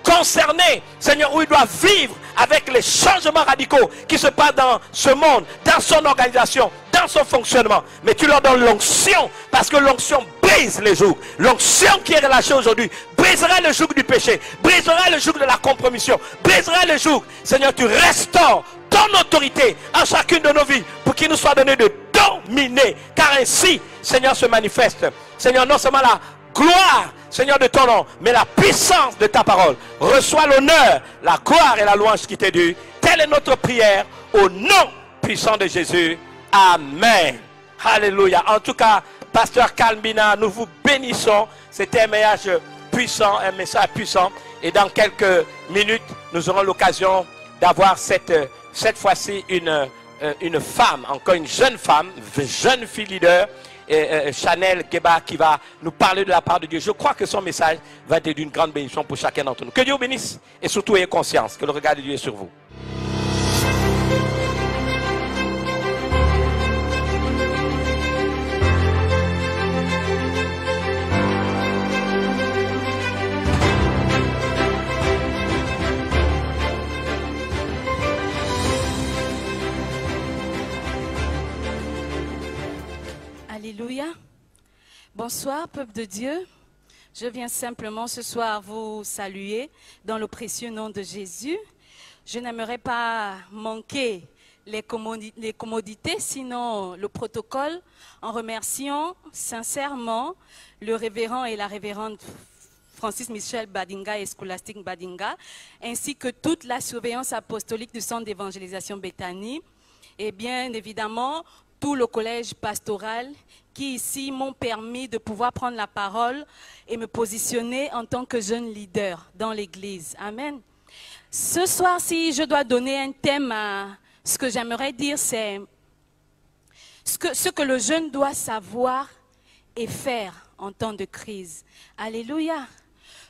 concernés, Seigneur, où ils doivent vivre avec les changements radicaux qui se passent dans ce monde, dans son organisation, dans son fonctionnement. Mais tu leur donnes l'onction, parce que l'onction brise les jougs. L'onction qui est relâchée aujourd'hui brisera le joug du péché, brisera le joug de la compromission, brisera le joug. Seigneur, tu restaures ton autorité en chacune de nos vies pour qu'il nous soit donné de dominer, car ainsi, Seigneur, se manifeste, Seigneur, non seulement la gloire, Seigneur, de ton nom, mais la puissance de ta parole. Reçois l'honneur, la gloire et la louange qui t'est due. Telle est notre prière au nom puissant de Jésus. Amen. Alléluia. En tout cas, Pasteur Kalmbina, nous vous bénissons. C'était un message puissant, et dans quelques minutes, nous aurons l'occasion d'avoir cette fois-ci une femme, encore une jeune fille leader, Chanel Geba, qui va nous parler de la part de Dieu. Je crois que son message va être d'une grande bénédiction pour chacun d'entre nous. Que Dieu vous bénisse et surtout ayez conscience que le regard de Dieu est sur vous. Alléluia. Bonsoir, peuple de Dieu. Je viens simplement ce soir vous saluer dans le précieux nom de Jésus. Je n'aimerais pas manquer les commodités, sinon le protocole, en remerciant sincèrement le révérend et la révérende Francis Michel Badinga et Scholastique Badinga, ainsi que toute la surveillance apostolique du centre d'évangélisation Béthanie, et bien évidemment tout le collège pastoral qui ici m'ont permis de pouvoir prendre la parole et me positionner en tant que jeune leader dans l'église. Amen. Ce soir, si je dois donner un thème à ce que j'aimerais dire, c'est ce que le jeune doit savoir et faire en temps de crise. Alléluia.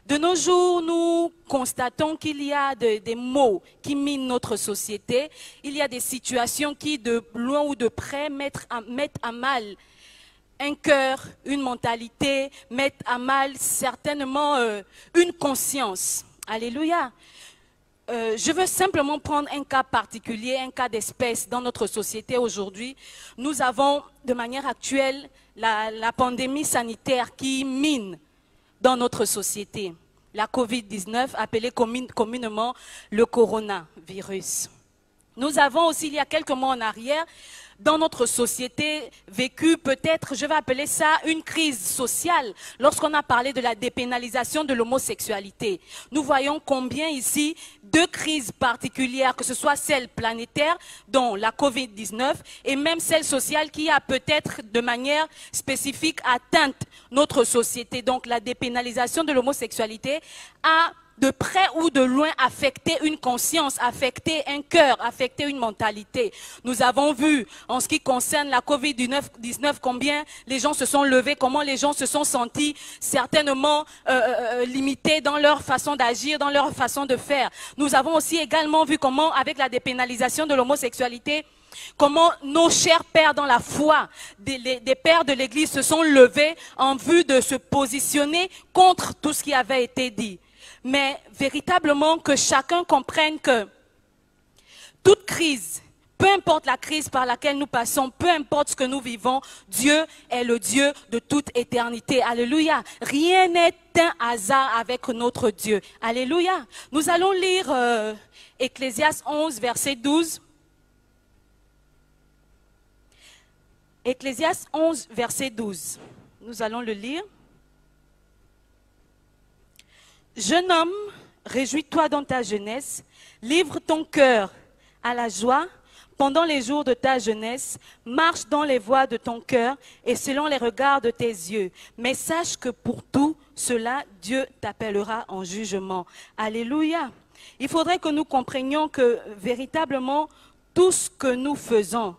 De nos jours, nous constatons qu'il y a des maux qui minent notre société. Il y a des situations qui, de loin ou de près, mettent à mal un cœur, une mentalité, mettent à mal certainement une conscience. Alléluia. Je veux simplement prendre un cas particulier, un cas d'espèce dans notre société aujourd'hui. Nous avons de manière actuelle la pandémie sanitaire qui mine dans notre société. La Covid-19, appelée communément le coronavirus. Nous avons aussi, il y a quelques mois en arrière, dans notre société, vécu peut-être, je vais appeler ça une crise sociale, lorsqu'on a parlé de la dépénalisation de l'homosexualité. Nous voyons combien ici, deux crises particulières, que ce soit celle planétaire, dont la Covid-19, et même celle sociale qui a peut-être de manière spécifique atteint notre société. Donc la dépénalisation de l'homosexualité a de près ou de loin affecter une conscience, affecter un cœur, affecter une mentalité. Nous avons vu, en ce qui concerne la Covid-19, combien les gens se sont levés, comment les gens se sont sentis certainement limités dans leur façon d'agir, dans leur façon de faire. Nous avons aussi également vu comment, avec la dépénalisation de l'homosexualité, comment nos chers pères dans la foi, des pères de l'Église se sont levés en vue de se positionner contre tout ce qui avait été dit. Mais véritablement que chacun comprenne que toute crise, peu importe la crise par laquelle nous passons, peu importe ce que nous vivons, Dieu est le Dieu de toute éternité. Alléluia. Rien n'est un hasard avec notre Dieu. Alléluia. Nous allons lire Ecclésiaste 11, verset 12. Ecclésiaste 11, verset 12. Nous allons le lire. Jeune homme, réjouis-toi dans ta jeunesse, livre ton cœur à la joie pendant les jours de ta jeunesse, marche dans les voies de ton cœur et selon les regards de tes yeux. Mais sache que pour tout cela, Dieu t'appellera en jugement. Alléluia. Il faudrait que nous comprenions que véritablement, tout ce que nous faisons,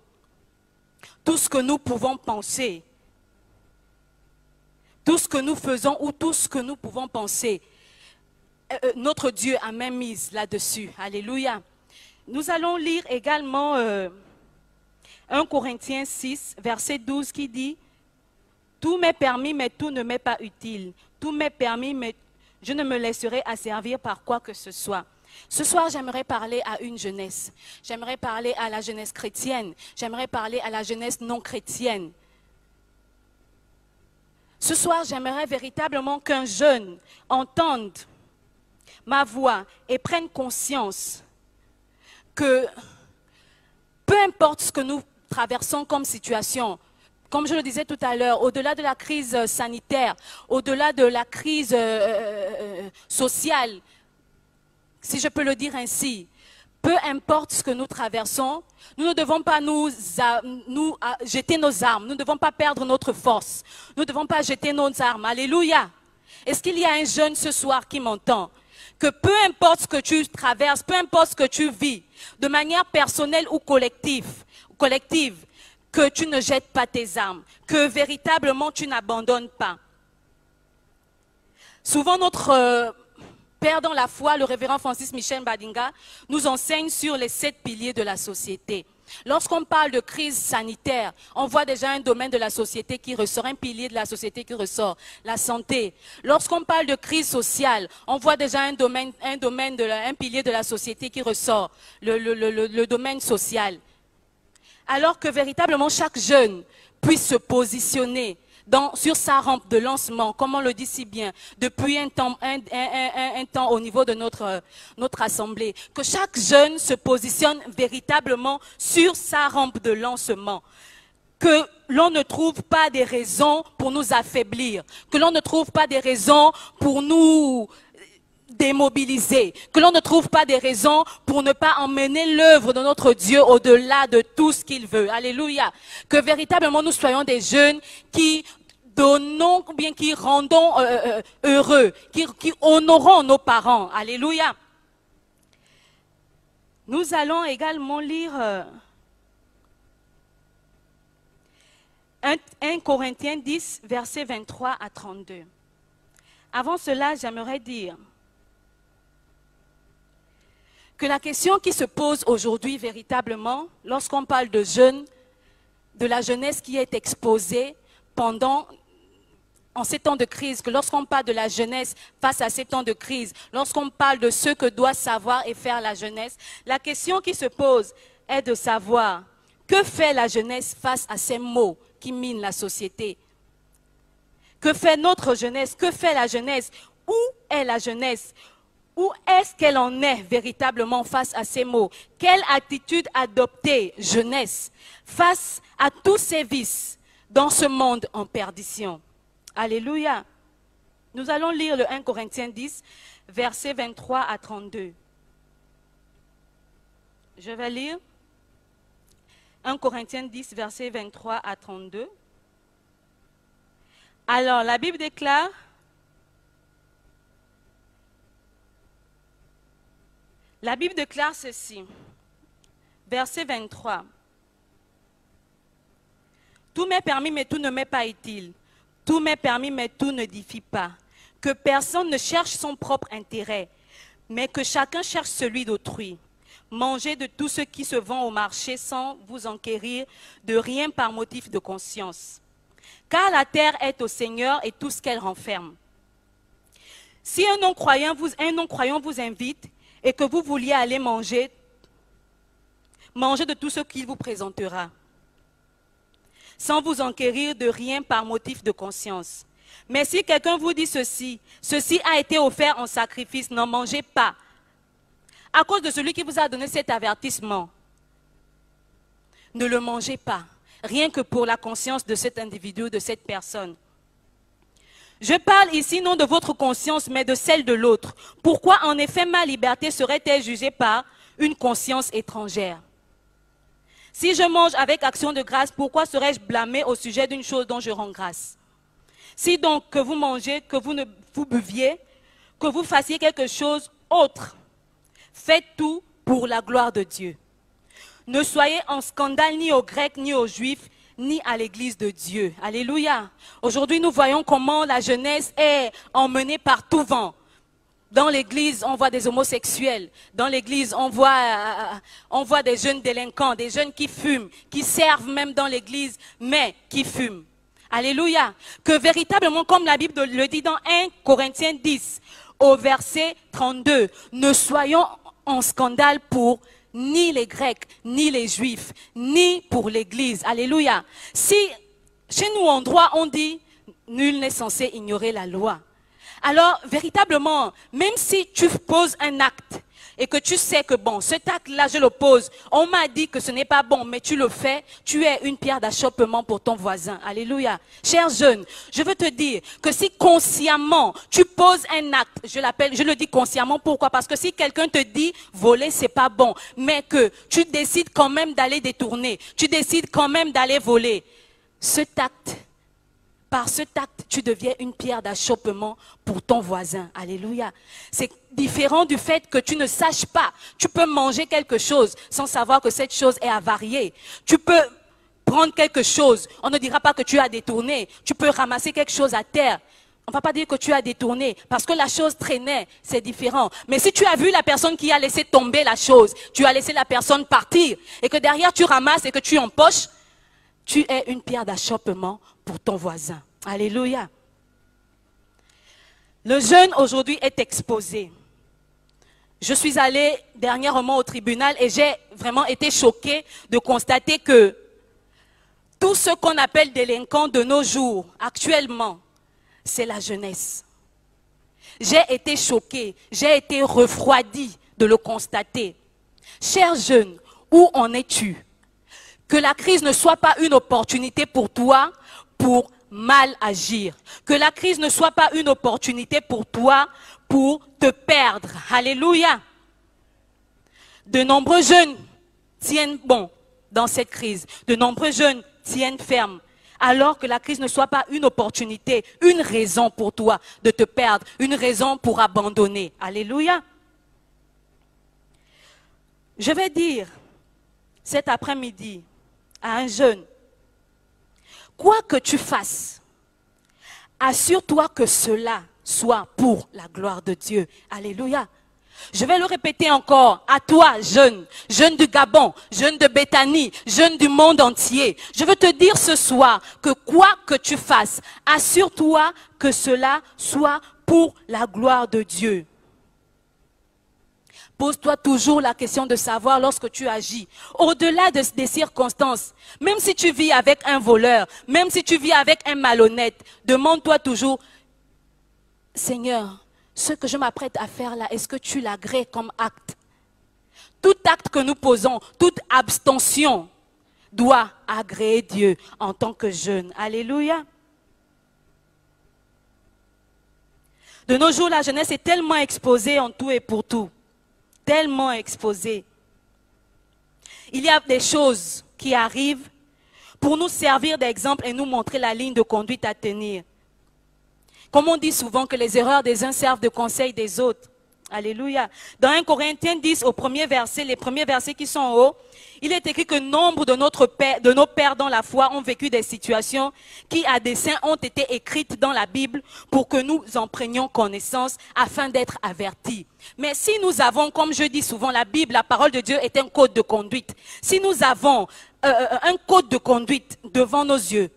tout ce que nous pouvons penser, tout ce que nous faisons ou tout ce que nous pouvons penser, notre Dieu a même mise là-dessus. Alléluia. Nous allons lire également 1 Corinthiens 6, verset 12 qui dit « Tout m'est permis, mais tout ne m'est pas utile. Tout m'est permis, mais je ne me laisserai asservir par quoi que ce soit. » Ce soir, j'aimerais parler à une jeunesse. J'aimerais parler à la jeunesse chrétienne. J'aimerais parler à la jeunesse non chrétienne. Ce soir, j'aimerais véritablement qu'un jeune entende ma voix et prenne conscience que peu importe ce que nous traversons comme situation, comme je le disais tout à l'heure, au-delà de la crise sanitaire, au-delà de la crise sociale, si je peux le dire ainsi, peu importe ce que nous traversons, nous ne devons pas jeter nos armes, nous ne devons pas perdre notre force, nous ne devons pas jeter nos armes. Alléluia. Est-ce qu'il y a un jeune ce soir qui m'entend? Que peu importe ce que tu traverses, peu importe ce que tu vis, de manière personnelle ou collective, que tu ne jettes pas tes armes, que véritablement tu n'abandonnes pas. Souvent notre Père dans la foi, le révérend Francis Michel Badinga, nous enseigne sur les 7 piliers de la société. Lorsqu'on parle de crise sanitaire, on voit déjà un domaine de la société qui ressort, un pilier de la société qui ressort, la santé. Lorsqu'on parle de crise sociale, on voit déjà un pilier de la société qui ressort, le domaine social. Alors que véritablement chaque jeune puisse se positionner sur sa rampe de lancement, comme on le dit si bien, depuis un temps au niveau de notre assemblée, que chaque jeune se positionne véritablement sur sa rampe de lancement, que l'on ne trouve pas des raisons pour nous affaiblir, que l'on ne trouve pas des raisons pour nous démobiliser, que l'on ne trouve pas des raisons pour ne pas emmener l'œuvre de notre Dieu au-delà de tout ce qu'il veut. Alléluia. Que véritablement nous soyons des jeunes qui donnons, ou bien qui rendons heureux, qui honorons nos parents. Alléluia. Nous allons également lire 1 Corinthiens 10, versets 23 à 32. Avant cela, j'aimerais dire que la question qui se pose aujourd'hui véritablement, lorsqu'on parle de jeunes, de la jeunesse qui est exposée en ces temps de crise, que lorsqu'on parle de la jeunesse face à ces temps de crise, lorsqu'on parle de ce que doit savoir et faire la jeunesse, la question qui se pose est de savoir que fait la jeunesse face à ces maux qui minent la société. Que fait notre jeunesse? Que fait la jeunesse? Où est la jeunesse? Où est-ce qu'elle en est véritablement face à ces maux? Quelle attitude adopter, jeunesse, face à tous ces vices dans ce monde en perdition? Alléluia. Nous allons lire le 1 Corinthiens 10, versets 23 à 32. Je vais lire 1 Corinthiens 10, versets 23 à 32. Alors, la Bible déclare: la Bible déclare ceci, verset 23. Tout m'est permis, mais tout ne m'est pas utile. Tout m'est permis, mais tout n'édifie pas. Que personne ne cherche son propre intérêt, mais que chacun cherche celui d'autrui. Mangez de tout ce qui se vend au marché sans vous enquérir de rien par motif de conscience. Car la terre est au Seigneur et tout ce qu'elle renferme. Si un non-croyant vous invite et que vous vouliez aller manger de tout ce qu'il vous présentera, sans vous enquérir de rien par motif de conscience. Mais si quelqu'un vous dit ceci a été offert en sacrifice, n'en mangez pas, à cause de celui qui vous a donné cet avertissement. Ne le mangez pas, rien que pour la conscience de cet individu, de cette personne. Je parle ici non de votre conscience, mais de celle de l'autre. Pourquoi en effet ma liberté serait-elle jugée par une conscience étrangère? Si je mange avec action de grâce, pourquoi serais-je blâmé au sujet d'une chose dont je rends grâce? Si donc que vous mangez, que vous buviez, que vous fassiez quelque chose autre, Faites tout pour la gloire de Dieu. Ne soyez en scandale ni aux Grecs, ni aux Juifs, ni à l'Église de Dieu. Alléluia. Aujourd'hui, nous voyons comment la jeunesse est emmenée par tout vent. Dans l'église, on voit des homosexuels. Dans l'église, on voit des jeunes délinquants, des jeunes qui fument, qui servent même dans l'église, mais qui fument. Alléluia. Que véritablement, comme la Bible le dit dans 1 Corinthiens 10, au verset 32, ne soyons en scandale pour ni les Grecs, ni les Juifs, ni pour l'église. Alléluia. Si chez nous en droit, on dit, nul n'est censé ignorer la loi. Alors, véritablement, même si tu poses un acte et que tu sais que bon, cet acte-là, je le pose, on m'a dit que ce n'est pas bon, mais tu le fais, tu es une pierre d'achoppement pour ton voisin. Alléluia. Chers jeunes, je veux te dire que si consciemment, tu poses un acte, je le dis consciemment, pourquoi? Parce que si quelqu'un te dit, voler, c'est pas bon, mais que tu décides quand même d'aller détourner, tu décides quand même d'aller voler, par cet acte, tu deviens une pierre d'achoppement pour ton voisin. Alléluia. C'est différent du fait que tu ne saches pas. Tu peux manger quelque chose sans savoir que cette chose est avariée. Tu peux prendre quelque chose. On ne dira pas que tu as détourné. Tu peux ramasser quelque chose à terre. On ne va pas dire que tu as détourné parce que la chose traînait. C'est différent. Mais si tu as vu la personne qui a laissé tomber la chose, tu as laissé la personne partir et que derrière tu ramasses et que tu empoches, tu es une pierre d'achoppement pour ton voisin. Alléluia. Le jeune aujourd'hui est exposé. Je suis allée dernièrement au tribunal et j'ai vraiment été choquée de constater que tout ce qu'on appelle délinquants de nos jours, actuellement, c'est la jeunesse. J'ai été choquée, j'ai été refroidie de le constater. Chers jeunes, où en es-tu? Que la crise ne soit pas une opportunité pour toi pour mal agir. Que la crise ne soit pas une opportunité pour toi pour te perdre. Alléluia. De nombreux jeunes tiennent bon dans cette crise. De nombreux jeunes tiennent ferme. Alors que la crise ne soit pas une opportunité, une raison pour toi de te perdre, une raison pour abandonner. Alléluia. Je vais dire cet après-midi à un jeune, quoi que tu fasses, assure-toi que cela soit pour la gloire de Dieu. Alléluia. Je vais le répéter encore à toi, jeune, jeune du Gabon, jeune de Béthanie, jeune du monde entier. Je veux te dire ce soir que quoi que tu fasses, assure-toi que cela soit pour la gloire de Dieu. Pose-toi toujours la question de savoir lorsque tu agis, au-delà des circonstances, même si tu vis avec un voleur, même si tu vis avec un malhonnête, demande-toi toujours, Seigneur, ce que je m'apprête à faire là, est-ce que tu l'agrées comme acte? Tout acte que nous posons, toute abstention doit agréer Dieu en tant que jeune. Alléluia. De nos jours, la jeunesse est tellement exposée en tout et pour tout. Tellement exposé. Il y a des choses qui arrivent pour nous servir d'exemple et nous montrer la ligne de conduite à tenir. Comme on dit souvent que les erreurs des uns servent de conseil des autres. Alléluia. Dans 1 Corinthiens 10, au premier verset, les premiers versets qui sont en haut, il est écrit que nombre de nos pères dans la foi ont vécu des situations qui, à dessein, ont été écrites dans la Bible pour que nous en prenions connaissance afin d'être avertis. Mais si nous avons, comme je dis souvent, la Bible, la parole de Dieu est un code de conduite. Si nous avons un code de conduite devant nos yeux,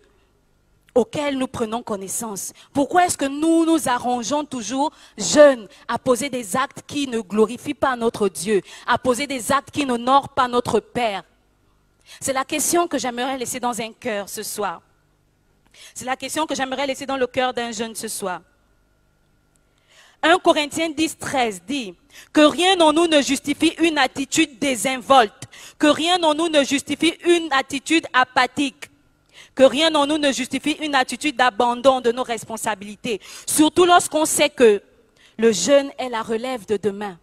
auquel nous prenons connaissance. Pourquoi est-ce que nous nous arrangeons toujours, jeunes, à poser des actes qui ne glorifient pas notre Dieu, à poser des actes qui n'honorent pas notre Père? C'est la question que j'aimerais laisser dans un cœur ce soir. C'est la question que j'aimerais laisser dans le cœur d'un jeune ce soir. 1 Corinthiens 10, 13 dit que rien en nous ne justifie une attitude désinvolte, que rien en nous ne justifie une attitude apathique, que rien en nous ne justifie une attitude d'abandon de nos responsabilités. Surtout lorsqu'on sait que le jeune est la relève de demain.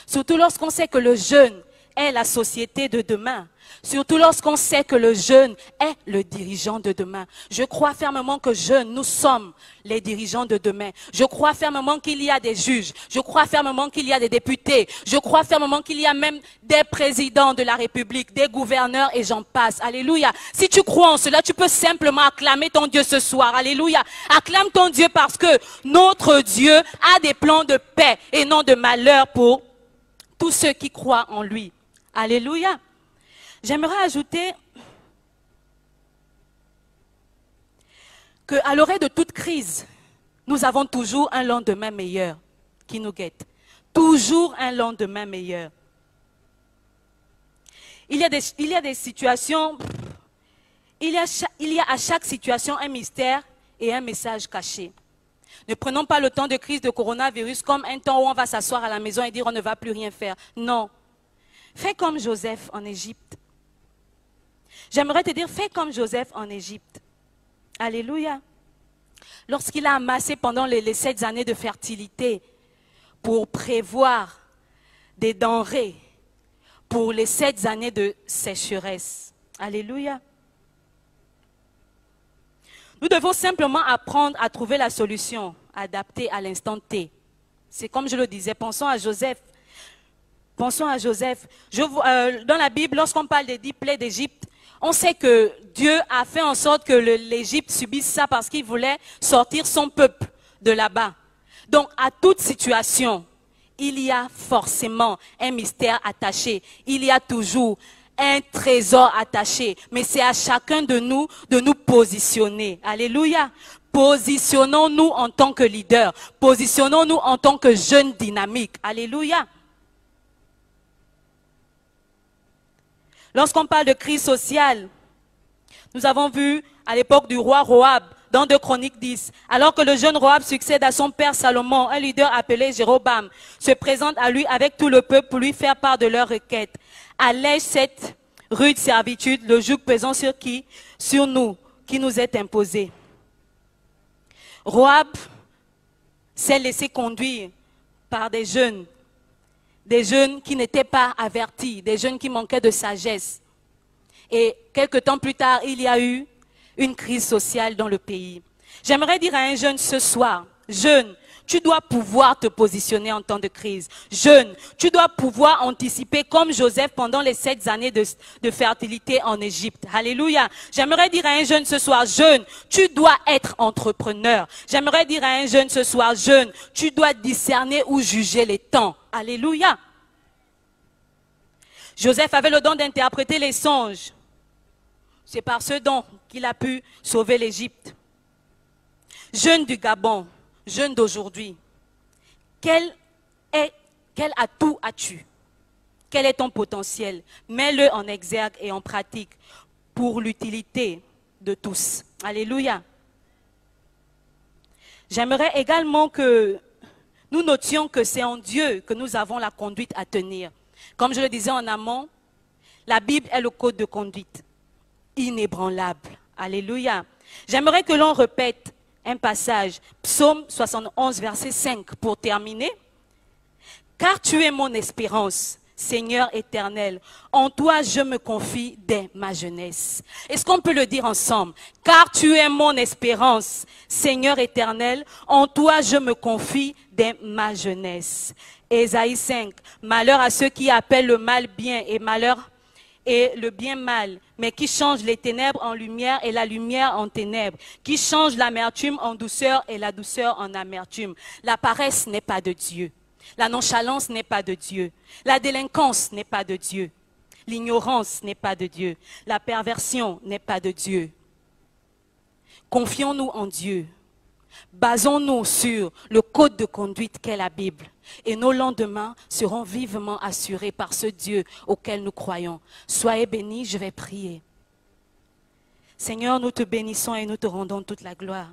Surtout lorsqu'on sait que le jeune est la société de demain. Surtout lorsqu'on sait que le jeune est le dirigeant de demain. Je crois fermement que jeunes, nous sommes les dirigeants de demain. Je crois fermement qu'il y a des juges. Je crois fermement qu'il y a des députés. Je crois fermement qu'il y a même des présidents de la République, des gouverneurs et j'en passe. Alléluia. Si tu crois en cela, tu peux simplement acclamer ton Dieu ce soir. Alléluia. Acclame ton Dieu parce que notre Dieu a des plans de paix et non de malheur pour tous ceux qui croient en lui. Alléluia. J'aimerais ajouter qu'à l'orée de toute crise, nous avons toujours un lendemain meilleur qui nous guette. Toujours un lendemain meilleur. Il y a des situations, il y a à chaque situation un mystère et un message caché. Ne prenons pas le temps de crise de coronavirus comme un temps où on va s'asseoir à la maison et dire on ne va plus rien faire. Non. Fais comme Joseph en Égypte. J'aimerais te dire, fais comme Joseph en Égypte. Alléluia. Lorsqu'il a amassé pendant les 7 années de fertilité pour prévoir des denrées pour les 7 années de sécheresse. Alléluia. Nous devons simplement apprendre à trouver la solution adaptée à l'instant T. C'est comme je le disais, pensons à Joseph. Pensons à Joseph. Dans la Bible, lorsqu'on parle des 10 plaies d'Égypte, on sait que Dieu a fait en sorte que l'Égypte subisse ça parce qu'il voulait sortir son peuple de là-bas. Donc, à toute situation, il y a forcément un mystère attaché. Il y a toujours un trésor attaché. Mais c'est à chacun de nous positionner. Alléluia. Positionnons-nous en tant que leader. Positionnons-nous en tant que jeunes dynamiques. Alléluia. Lorsqu'on parle de crise sociale, nous avons vu à l'époque du roi Roab, dans 2 Chroniques 10, alors que le jeune Roab succède à son père Salomon, un leader appelé Jéroboam se présente à lui avec tout le peuple pour lui faire part de leurs requêtes. Allège cette rude servitude, le joug pesant sur nous, qui nous est imposé. Roab s'est laissé conduire par des jeunes qui n'étaient pas avertis, des jeunes qui manquaient de sagesse. Et quelque temps plus tard, il y a eu une crise sociale dans le pays. J'aimerais dire à un jeune ce soir, jeune, tu dois pouvoir te positionner en temps de crise. Jeune, tu dois pouvoir anticiper comme Joseph pendant les 7 années de fertilité en Égypte. Alléluia. J'aimerais dire à un jeune ce soir, jeune, tu dois être entrepreneur. J'aimerais dire à un jeune ce soir, jeune, tu dois discerner ou juger les temps. Alléluia. Joseph avait le don d'interpréter les songes. C'est par ce don qu'il a pu sauver l'Égypte. Jeune du Gabon, jeune d'aujourd'hui, quel atout as-tu? Quel est ton potentiel? Mets-le en exergue et en pratique pour l'utilité de tous. Alléluia. J'aimerais également que nous notions que c'est en Dieu que nous avons la conduite à tenir. Comme je le disais en amont, la Bible est le code de conduite, inébranlable. Alléluia. J'aimerais que l'on répète un passage, Psaume 71, verset 5, pour terminer. Car tu es mon espérance, Seigneur éternel, en toi je me confie dès ma jeunesse. Est-ce qu'on peut le dire ensemble? Car tu es mon espérance, Seigneur éternel, en toi je me confie dès ma jeunesse. Ésaïe 5, malheur à ceux qui appellent le mal bien et malheur et le bien mal, mais qui change les ténèbres en lumière et la lumière en ténèbres, qui change l'amertume en douceur et la douceur en amertume. La paresse n'est pas de Dieu. La nonchalance n'est pas de Dieu. La délinquance n'est pas de Dieu. L'ignorance n'est pas de Dieu. La perversion n'est pas de Dieu. Confions-nous en Dieu. Basons-nous sur le code de conduite qu'est la Bible. Et nos lendemains seront vivement assurés par ce Dieu auquel nous croyons. Soyez bénis, je vais prier. Seigneur, nous te bénissons et nous te rendons toute la gloire.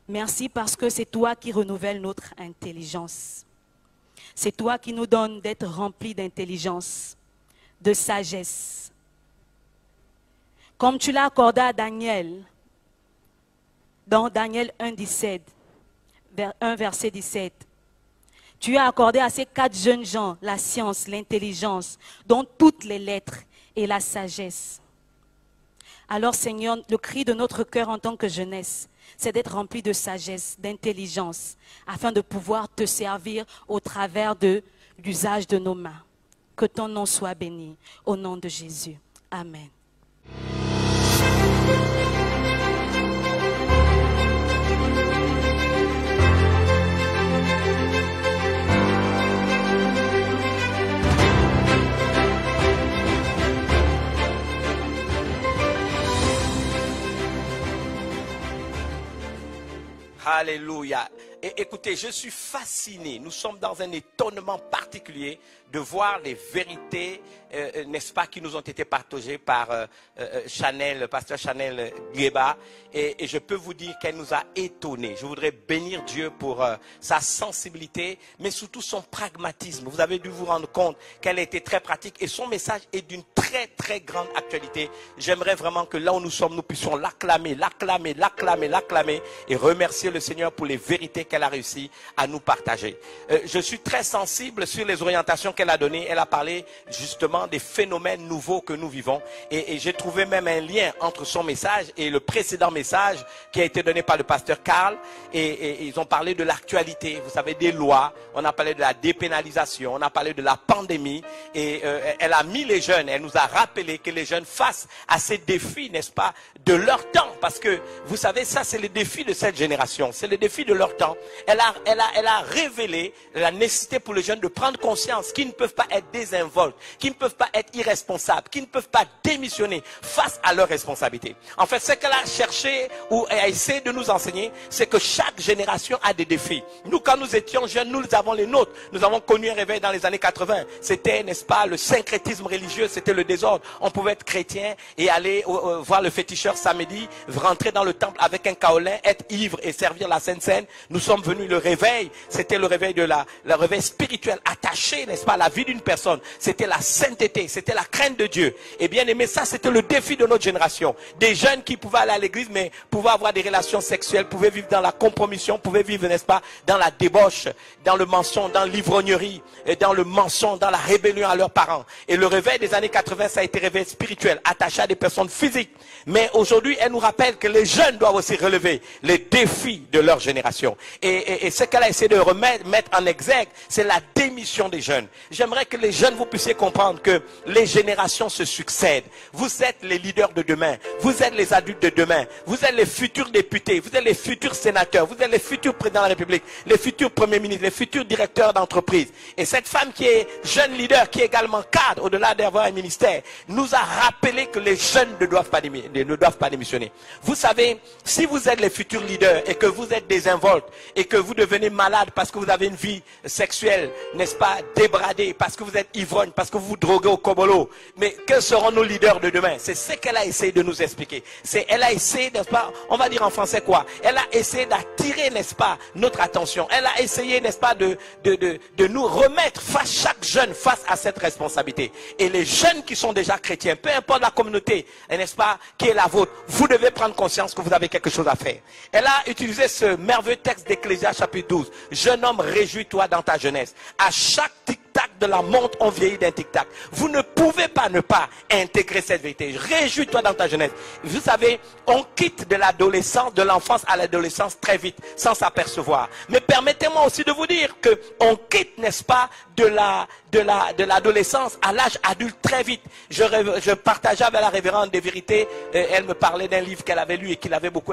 Merci parce que c'est toi qui renouvelles notre intelligence. C'est toi qui nous donnes d'être remplis d'intelligence, de sagesse. Comme tu l'as accordé à Daniel, dans Daniel 1, verset 17. Tu as accordé à ces 4 jeunes gens la science, l'intelligence, dont toutes les lettres et la sagesse. Alors Seigneur, le cri de notre cœur en tant que jeunesse, c'est d'être rempli de sagesse, d'intelligence, afin de pouvoir te servir au travers de l'usage de nos mains. Que ton nom soit béni, au nom de Jésus. Amen. Alléluia. Et écoutez, je suis fasciné. Nous sommes dans un étonnement particulier de voir les vérités, n'est-ce pas, qui nous ont été partagées par Chanel, pasteur Chanel Guéba. Et je peux vous dire qu'elle nous a étonnés. Je voudrais bénir Dieu pour sa sensibilité, mais surtout son pragmatisme. Vous avez dû vous rendre compte qu'elle a été très pratique et son message est d'une très très grande actualité. J'aimerais vraiment que là où nous sommes, nous puissions l'acclamer, l'acclamer, l'acclamer, l'acclamer et remercier le Seigneur pour les vérités qu'elle a réussi à nous partager. Je suis très sensible sur les orientations qu'elle a données. Elle a parlé justement des phénomènes nouveaux que nous vivons et j'ai trouvé même un lien entre son message et le précédent message qui a été donné par le pasteur Karl et ils ont parlé de l'actualité, vous savez, des lois. On a parlé de la dépénalisation, on a parlé de la pandémie et elle a mis les jeunes, elle nous a rappelé que les jeunes face à ces défis, n'est-ce pas, de leur temps, parce que vous savez, ça c'est le défi de cette génération, c'est le défi de leur temps. Elle a révélé la nécessité pour les jeunes de prendre conscience qu'ils ne peuvent pas être désinvoltes, qu'ils ne peuvent pas être irresponsables, qu'ils ne peuvent pas démissionner face à leurs responsabilités. En fait, ce qu'elle a cherché ou a essayé de nous enseigner, c'est que chaque génération a des défis. Nous, quand nous étions jeunes, nous avons les nôtres. Nous avons connu un réveil dans les années 80. C'était, n'est-ce pas, le syncrétisme religieux, c'était le désordre. On pouvait être chrétien et aller voir le féticheur samedi, rentrer dans le temple avec un kaolin, être ivre et servir la Sainte Seine. Nous sommes venus, le réveil, c'était le réveil de le réveil spirituel, attaché, n'est-ce pas, à la vie d'une personne. C'était la sainteté, c'était la crainte de Dieu. Et bien aimé, ça c'était le défi de notre génération. Des jeunes qui pouvaient aller à l'église, mais pouvaient avoir des relations sexuelles, pouvaient vivre dans la compromission, pouvaient vivre, n'est-ce pas, dans la débauche, dans le mensonge, dans l'ivrognerie, et dans le mensonge, dans la rébellion à leurs parents. Et le réveil des années 80, ça a été réveil spirituel, attaché à des personnes physiques. Mais aujourd'hui, elle nous rappelle que les jeunes doivent aussi relever les défis de leur génération. Et ce qu'elle a essayé de mettre en exergue, c'est la démission des jeunes. J'aimerais que les jeunes, vous puissiez comprendre que les générations se succèdent. Vous êtes les leaders de demain. Vous êtes les adultes de demain. Vous êtes les futurs députés. Vous êtes les futurs sénateurs. Vous êtes les futurs présidents de la République. Les futurs premiers ministres. Les futurs directeurs d'entreprise. Et cette femme qui est jeune leader, qui est également cadre, au-delà d'avoir un ministère, nous a rappelé que les jeunes ne doivent pas démissionner. Vous savez, si vous êtes les futurs leaders et que vous êtes désinvoltes et que vous devenez malade parce que vous avez une vie sexuelle, n'est-ce pas, débradée, parce que vous êtes ivrogne, parce que vous vous droguez au kobolo, mais quels seront nos leaders de demain? C'est ce qu'elle a essayé de nous expliquer. Elle a essayé, n'est-ce pas, on va dire en français quoi? Elle a essayé d'attirer, n'est-ce pas, notre attention. Elle a essayé, n'est-ce pas, de nous remettre chaque jeune face à cette responsabilité. Et les jeunes qui sont déjà chrétiens, peu importe la communauté, n'est-ce pas, qui est la vôtre, vous devez prendre conscience que vous avez quelque chose à faire. Elle a utilisé ce merveilleux texte d'Ecclésiaste chapitre 12. Jeune homme, réjouis-toi dans ta jeunesse. À chaque tic-tac de la montre, on vieillit d'un tic-tac. Vous ne pouvez pas ne pas intégrer cette vérité. Réjouis-toi dans ta jeunesse. Vous savez, on quitte de l'adolescence, de l'enfance à l'adolescence très vite, sans s'apercevoir. Mais permettez-moi aussi de vous dire que on quitte, n'est-ce pas, de l'adolescence à l'âge adulte très vite. Je partageais avec la révérende des vérités. Elle me parlait d'un livre qu'elle avait lu et qui l'avait beaucoup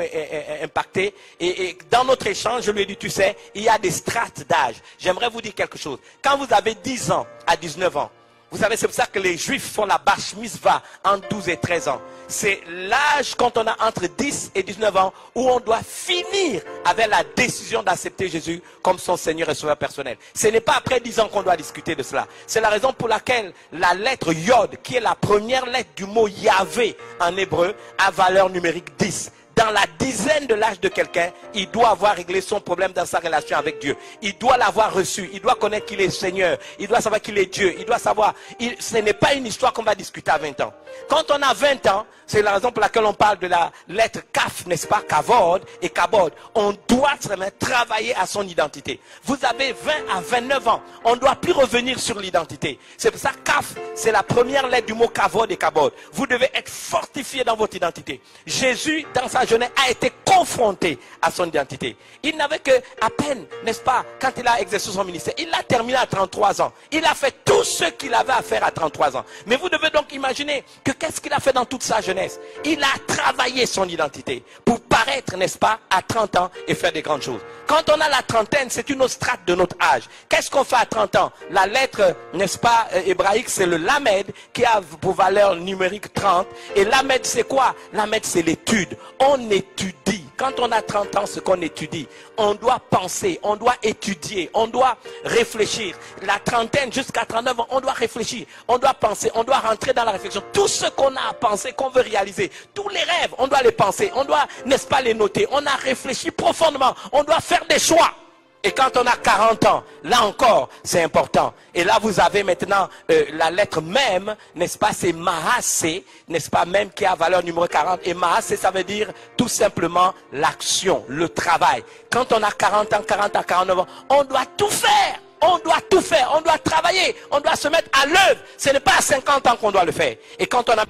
impacté. Et dans notre échange, je lui ai dit, tu sais, il y a des strates d'âge. J'aimerais vous dire quelque chose. Quand vous avez 10 ans à 19 ans, vous savez, c'est pour ça que les juifs font la bar mitzvah entre 12 et 13 ans. C'est l'âge quand on a entre 10 et 19 ans où on doit finir avec la décision d'accepter Jésus comme son Seigneur et Sauveur personnel. Ce n'est pas après 10 ans qu'on doit discuter de cela. C'est la raison pour laquelle la lettre Yod, qui est la première lettre du mot Yahvé en hébreu, a valeur numérique 10. dans la dizaine de l'âge de quelqu'un, il doit avoir réglé son problème dans sa relation avec Dieu. Il doit l'avoir reçu. Il doit connaître qu'il est Seigneur. Il doit savoir qu'il est Dieu. Il doit savoir. Ce n'est pas une histoire qu'on va discuter à 20 ans. Quand on a 20 ans, c'est la raison pour laquelle on parle de la lettre Kaf, n'est-ce pas, Kavod et Kabod. On doit travailler à son identité. Vous avez 20 à 29 ans. On ne doit plus revenir sur l'identité. C'est pour ça que Kaf, c'est la première lettre du mot Kavod et Kabod. Vous devez être fortifié dans votre identité. Jésus, dans sa jeunesse, a été confronté à son identité. Il n'avait que à peine, n'est-ce pas, quand il a exercé son ministère, il l'a terminé à 33 ans. Il a fait tout ce qu'il avait à faire à 33 ans. Mais vous devez donc imaginer que qu'est-ce qu'il a fait dans toute sa jeunesse? Il a travaillé son identité pour paraître, n'est-ce pas, à 30 ans et faire des grandes choses. Quand on a la trentaine, c'est une autre strate de notre âge. Qu'est-ce qu'on fait à 30 ans? La lettre, n'est-ce pas, hébraïque, c'est le lamed qui a pour valeur numérique 30. Et lamed, c'est quoi? Lamed, c'est l'étude. On étudie. Quand on a 30 ans, ce qu'on étudie, on doit penser, on doit étudier, on doit réfléchir. La trentaine jusqu'à 39 ans, on doit réfléchir, on doit penser, on doit rentrer dans la réflexion. Tout ce qu'on a à penser, qu'on veut réaliser, tous les rêves, on doit les penser, on doit, n'est-ce pas, les noter. On a réfléchi profondément, on doit faire des choix. Et quand on a 40 ans, là encore, c'est important. Et là, vous avez maintenant la lettre même, n'est-ce pas, c'est Mahasé, n'est-ce pas, même qui a valeur numéro 40. Et Mahasé, ça veut dire tout simplement l'action, le travail. Quand on a 40 ans, 40 à 49 ans, on doit tout faire. On doit tout faire, on doit travailler, on doit se mettre à l'œuvre. Ce n'est pas à 50 ans qu'on doit le faire. Et quand on a...